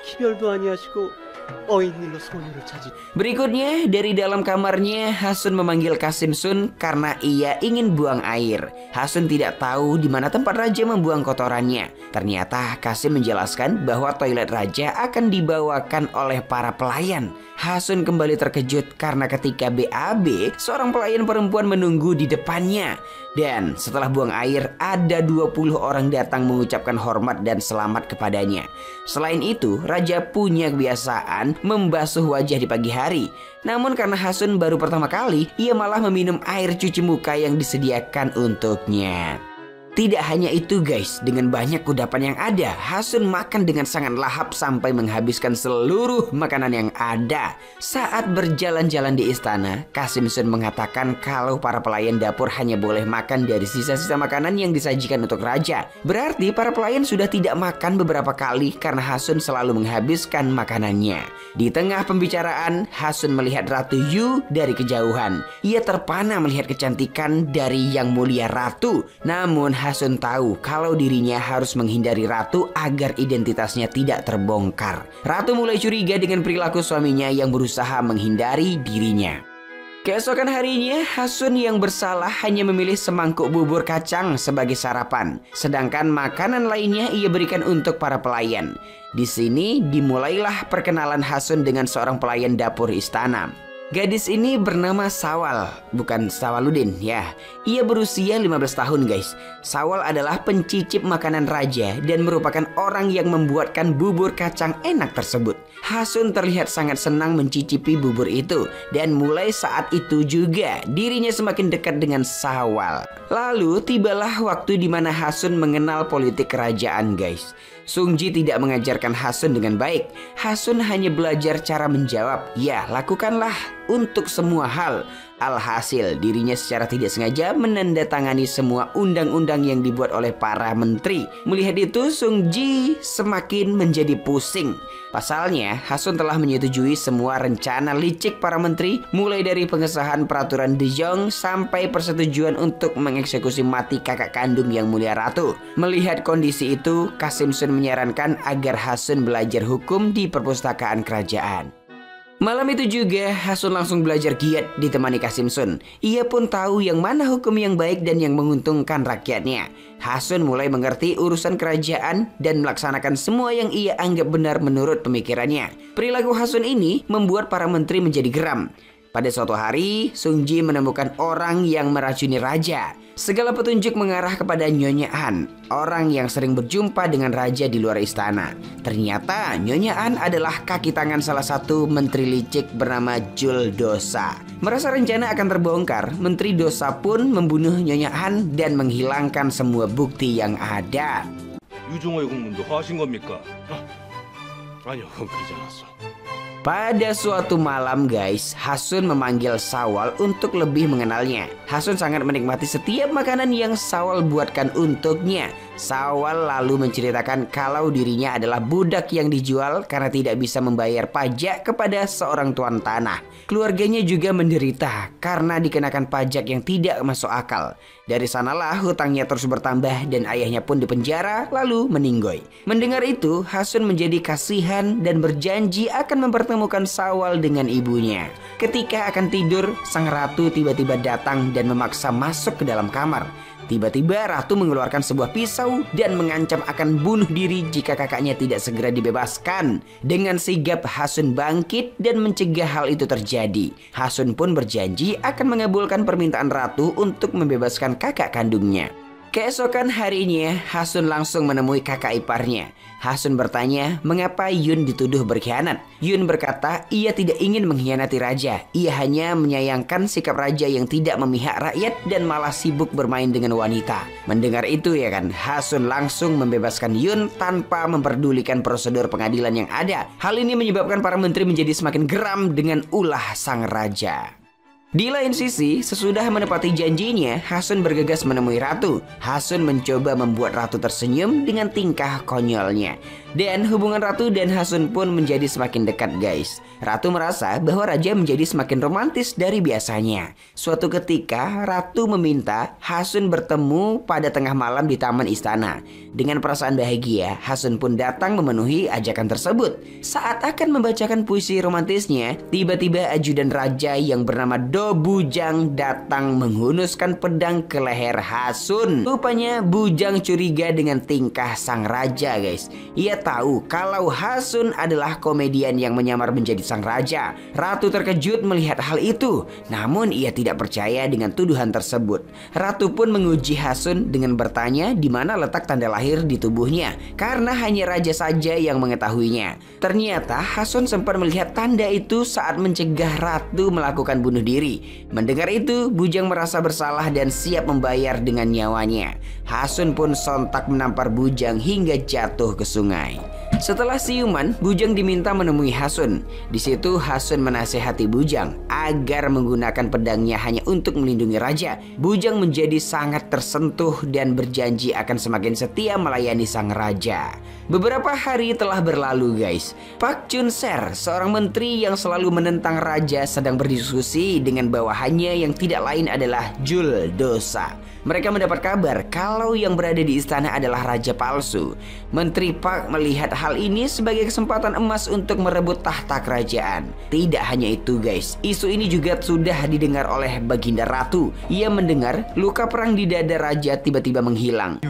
Speaker 7: 기별도 아니하시고 어인님의 소녀를 찾으.
Speaker 10: Berikutnya, dari dalam kamarnya, Hasun memanggil Kasim Sun karena ia ingin buang air. Hasun tidak tahu di mana tempat raja membuang kotorannya. Ternyata Kasim menjelaskan bahwa toilet raja akan dibawakan oleh para pelayan. Hasun kembali terkejut karena ketika BAB, seorang pelayan perempuan menunggu di depannya. Dan setelah buang air, ada 20 orang datang mengucapkan hormat dan selamat kepadanya. Selain itu, raja punya kebiasaan membasuh wajah di pagi hari. Namun karena Hasun baru pertama kali, ia malah meminum air cuci muka yang disediakan untuknya. Tidak hanya itu guys, dengan banyak kudapan yang ada, Hasun makan dengan sangat lahap sampai menghabiskan seluruh makanan yang ada. Saat berjalan-jalan di istana, Kasim Sun mengatakan kalau para pelayan dapur hanya boleh makan dari sisa-sisa makanan yang disajikan untuk raja. Berarti para pelayan sudah tidak makan beberapa kali karena Hasun selalu menghabiskan makanannya. Di tengah pembicaraan, Hasun melihat Ratu Yu dari kejauhan. Ia terpana melihat kecantikan dari Yang Mulia Ratu. Namun Hasun tahu kalau dirinya harus menghindari Ratu agar identitasnya tidak terbongkar. Ratu mulai curiga dengan perilaku suaminya yang berusaha menghindari dirinya. Keesokan harinya, Hasun yang bersalah hanya memilih semangkuk bubur kacang sebagai sarapan. Sedangkan makanan lainnya ia berikan untuk para pelayan. Di sini dimulailah perkenalan Hasun dengan seorang pelayan dapur istana. Gadis ini bernama Sawal, bukan Sawaludin ya. Ia berusia 15 tahun guys. Sawal adalah pencicip makanan raja dan merupakan orang yang membuatkan bubur kacang enak tersebut. Hasun terlihat sangat senang mencicipi bubur itu. Dan mulai saat itu juga dirinya semakin dekat dengan Sawal. Lalu tibalah waktu di mana Hasun mengenal politik kerajaan guys. Sung Ji tidak mengajarkan Hasun dengan baik. Hasun hanya belajar cara menjawab, ya lakukanlah untuk semua hal. Alhasil dirinya secara tidak sengaja menandatangani semua undang-undang yang dibuat oleh para menteri. Melihat itu Sung Ji semakin menjadi pusing. Pasalnya Hasun telah menyetujui semua rencana licik para menteri, mulai dari pengesahan peraturan De Jong sampai persetujuan untuk mengeksekusi mati kakak kandung yang mulia ratu. Melihat kondisi itu, Kasim Sun menyarankan agar Hasun belajar hukum di perpustakaan kerajaan. Malam itu juga Hasun langsung belajar giat ditemani Kasim Sun. Ia pun tahu yang mana hukum yang baik dan yang menguntungkan rakyatnya. Hasun mulai mengerti urusan kerajaan dan melaksanakan semua yang ia anggap benar menurut pemikirannya. Perilaku Hasun ini membuat para menteri menjadi geram. Pada suatu hari, Sung Ji menemukan orang yang meracuni raja. Segala petunjuk mengarah kepada Nyonya An, orang yang sering berjumpa dengan raja di luar istana. Ternyata Nyonya An adalah kaki tangan salah satu menteri licik bernama Jul Dosa. Merasa rencana akan terbongkar, Menteri Dosa pun membunuh Nyonya An dan menghilangkan semua bukti yang ada.
Speaker 11: 유종호의 공문도 하신 겁니까? 아니요, 그건 그러지 않았어.
Speaker 10: Pada suatu malam guys, Hasun memanggil Sawal untuk lebih mengenalnya. Hasun sangat menikmati setiap makanan yang Sawal buatkan untuknya. Sawal lalu menceritakan kalau dirinya adalah budak yang dijual karena tidak bisa membayar pajak kepada seorang tuan tanah. Keluarganya juga menderita karena dikenakan pajak yang tidak masuk akal. Dari sanalah hutangnya terus bertambah dan ayahnya pun dipenjara lalu meninggoy. Mendengar itu, Hasun menjadi kasihan dan berjanji akan mempertemukan Sawal dengan ibunya. Ketika akan tidur, sang ratu tiba-tiba datang dan memaksa masuk ke dalam kamar. Tiba-tiba ratu mengeluarkan sebuah pisau dan mengancam akan bunuh diri jika kakaknya tidak segera dibebaskan. Dengan sigap Hasun bangkit dan mencegah hal itu terjadi. Hasun pun berjanji akan mengabulkan permintaan ratu untuk membebaskan kakak kandungnya. Keesokan harinya, Hasun langsung menemui kakak iparnya. Hasun bertanya mengapa Yun dituduh berkhianat. Yun berkata ia tidak ingin mengkhianati raja. Ia hanya menyayangkan sikap raja yang tidak memihak rakyat dan malah sibuk bermain dengan wanita. Mendengar itu ya kan, Hasun langsung membebaskan Yun tanpa memperdulikan prosedur pengadilan yang ada. Hal ini menyebabkan para menteri menjadi semakin geram dengan ulah sang raja. Di lain sisi, sesudah menepati janjinya, Hasun bergegas menemui ratu. Hasun mencoba membuat ratu tersenyum dengan tingkah konyolnya. Dan hubungan ratu dan Hasun pun menjadi semakin dekat guys. Ratu merasa bahwa raja menjadi semakin romantis dari biasanya. Suatu ketika, ratu meminta Hasun bertemu pada tengah malam di taman istana. Dengan perasaan bahagia, Hasun pun datang memenuhi ajakan tersebut. Saat akan membacakan puisi romantisnya, tiba-tiba ajudan raja yang bernama Do Bujang datang menghunuskan pedang ke leher Hasun. Rupanya Bujang curiga dengan tingkah sang raja guys. Ia tahu kalau Hasun adalah komedian yang menyamar menjadi sang raja. Ratu terkejut melihat hal itu, namun ia tidak percaya dengan tuduhan tersebut. Ratu pun menguji Hasun dengan bertanya di mana letak tanda lahir di tubuhnya, karena hanya raja saja yang mengetahuinya. Ternyata Hasun sempat melihat tanda itu saat mencegah ratu melakukan bunuh diri. Mendengar itu, Bujang merasa bersalah dan siap membayar dengan nyawanya. Hasun pun sontak menampar Bujang hingga jatuh ke sungai. Setelah siuman, Bujang diminta menemui Hasun. Di situ Hasun menasehati Bujang agar menggunakan pedangnya hanya untuk melindungi raja. Bujang menjadi sangat tersentuh dan berjanji akan semakin setia melayani sang raja. Beberapa hari telah berlalu guys. Pak Chun Ser, seorang menteri yang selalu menentang raja, sedang berdiskusi dengan bawahannya yang tidak lain adalah Jul Dosa. Mereka mendapat kabar kalau yang berada di istana adalah raja palsu. Menteri Pak melihat hal ini sebagai kesempatan emas untuk merebut tahta kerajaan. Tidak hanya itu guys, isu ini juga sudah didengar oleh Baginda Ratu. Ia mendengar luka perang di dada raja tiba-tiba menghilang.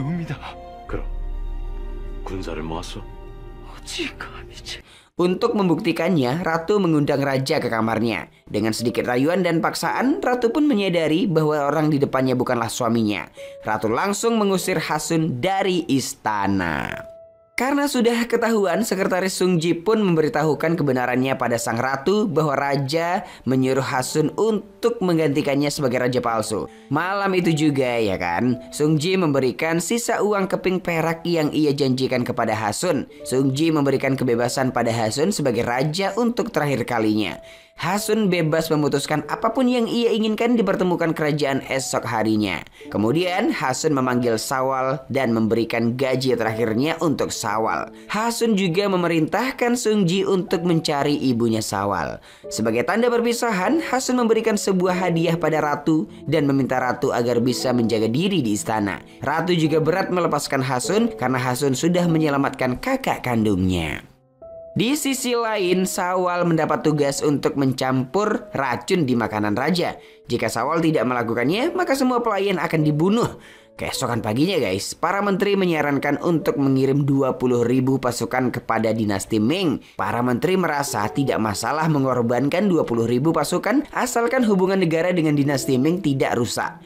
Speaker 10: Untuk membuktikannya, Ratu mengundang raja ke kamarnya. Dengan sedikit rayuan dan paksaan, Ratu pun menyadari bahwa orang di depannya bukanlah suaminya. Ratu langsung mengusir Hasun dari istana. Karena sudah ketahuan, sekretaris Sung Ji pun memberitahukan kebenarannya pada sang ratu bahwa raja menyuruh Hasun untuk menggantikannya sebagai raja palsu. Malam itu juga ya kan, Sung Ji memberikan sisa uang keping perak yang ia janjikan kepada Hasun. Sung Ji memberikan kebebasan pada Hasun sebagai raja untuk terakhir kalinya. Hasun bebas memutuskan apapun yang ia inginkan di pertemuan kerajaan esok harinya. Kemudian Hasun memanggil Sawal dan memberikan gaji terakhirnya untuk Sawal. Hasun juga memerintahkan Sungji untuk mencari ibunya Sawal. Sebagai tanda perpisahan, Hasun memberikan sebuah hadiah pada Ratu dan meminta Ratu agar bisa menjaga diri di istana. Ratu juga berat melepaskan Hasun karena Hasun sudah menyelamatkan kakak kandungnya. Di sisi lain, Sawal mendapat tugas untuk mencampur racun di makanan raja. Jika Sawal tidak melakukannya, maka semua pelayan akan dibunuh. Keesokan paginya guys, para menteri menyarankan untuk mengirim 20.000 pasukan kepada dinasti Ming. Para menteri merasa tidak masalah mengorbankan 20.000 pasukan asalkan hubungan negara dengan dinasti Ming tidak rusak.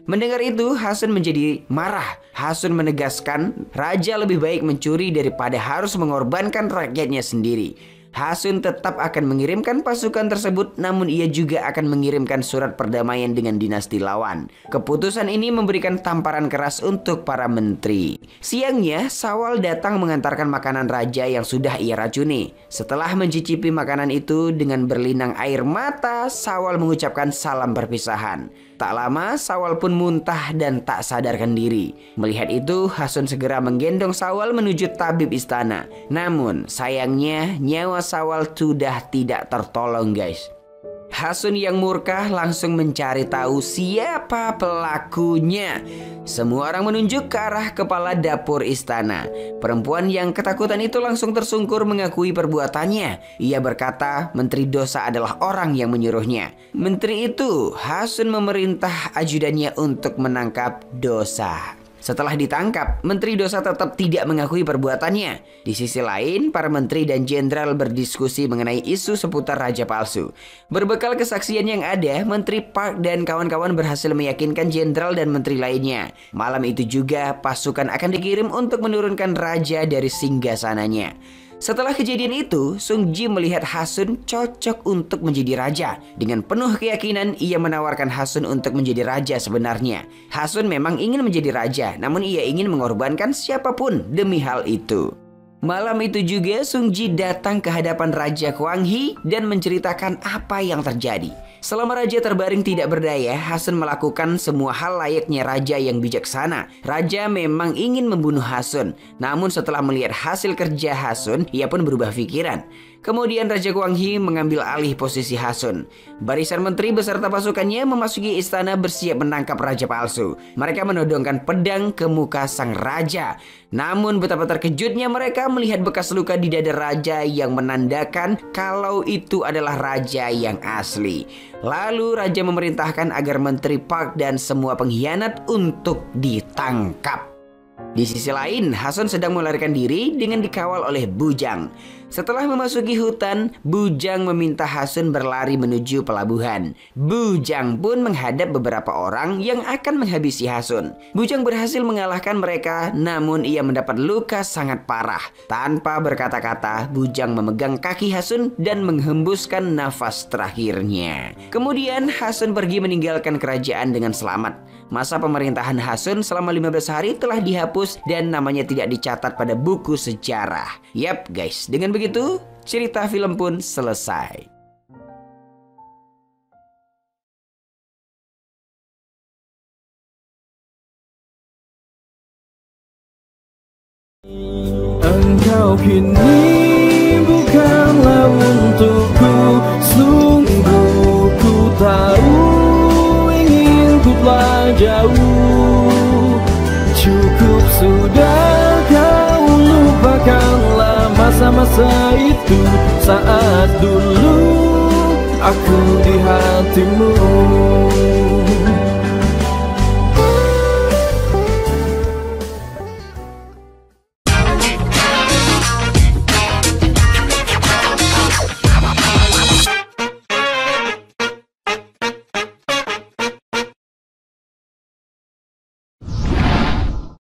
Speaker 10: Mendengar itu, Hasun menjadi marah. Hasun menegaskan raja lebih baik mencuri daripada harus mengorbankan rakyatnya sendiri. Hasun tetap akan mengirimkan pasukan tersebut, namun ia juga akan mengirimkan surat perdamaian dengan dinasti lawan. Keputusan ini memberikan tamparan keras untuk para menteri. Siangnya, Sawal datang mengantarkan makanan raja yang sudah ia racuni. Setelah mencicipi makanan itu dengan berlinang air mata, Sawal mengucapkan salam perpisahan. Tak lama, Sawal pun muntah dan tak sadarkan diri. Melihat itu, Hasun segera menggendong Sawal menuju tabib istana. Namun, sayangnya nyawa Sawal sudah tidak tertolong guys. Hasun yang murka langsung mencari tahu siapa pelakunya. Semua orang menunjuk ke arah kepala dapur istana. Perempuan yang ketakutan itu langsung tersungkur mengakui perbuatannya. Ia berkata Menteri Dosa adalah orang yang menyuruhnya. Menteri itu, Hasun memerintah ajudannya untuk menangkap Dosa. Setelah ditangkap, Menteri Dosa tetap tidak mengakui perbuatannya. Di sisi lain, para menteri dan jenderal berdiskusi mengenai isu seputar raja palsu. Berbekal kesaksian yang ada, Menteri Park dan kawan-kawan berhasil meyakinkan jenderal dan menteri lainnya. Malam itu juga, pasukan akan dikirim untuk menurunkan raja dari singgasananya. Setelah kejadian itu, Sungji melihat Hasun cocok untuk menjadi raja. Dengan penuh keyakinan, ia menawarkan Hasun untuk menjadi raja sebenarnya. Hasun memang ingin menjadi raja, namun ia ingin mengorbankan siapapun demi hal itu. Malam itu juga Sungji datang ke hadapan Raja Kwanghi dan menceritakan apa yang terjadi. Selama raja terbaring tidak berdaya, Hasun melakukan semua hal layaknya raja yang bijaksana. Raja memang ingin membunuh Hasun, namun setelah melihat hasil kerja Hasun, ia pun berubah pikiran. Kemudian Raja Kwanghi mengambil alih posisi Hasun. Barisan menteri beserta pasukannya memasuki istana bersiap menangkap raja palsu. Mereka menodongkan pedang ke muka sang raja. Namun betapa terkejutnya mereka melihat bekas luka di dada raja yang menandakan kalau itu adalah raja yang asli. Lalu raja memerintahkan agar Menteri Park dan semua pengkhianat untuk ditangkap. Di sisi lain, Hasun sedang melarikan diri dengan dikawal oleh Bujang. Setelah memasuki hutan, Bujang meminta Hasun berlari menuju pelabuhan. Bujang pun menghadap beberapa orang yang akan menghabisi Hasun. Bujang berhasil mengalahkan mereka, namun ia mendapat luka sangat parah. Tanpa berkata-kata, Bujang memegang kaki Hasun dan menghembuskan nafas terakhirnya. Kemudian Hasun pergi meninggalkan kerajaan dengan selamat. Masa pemerintahan Hasun selama 15 hari telah dihapus dan namanya tidak dicatat pada buku sejarah. Yap guys, dengan begitu cerita film pun selesai.
Speaker 12: Engkau kini bukanlah untukku, sungguh ku tahu ingin ku telah jauh. Cukup sudah kau lupakanlah masa-masa itu, saat dulu aku di hatimu.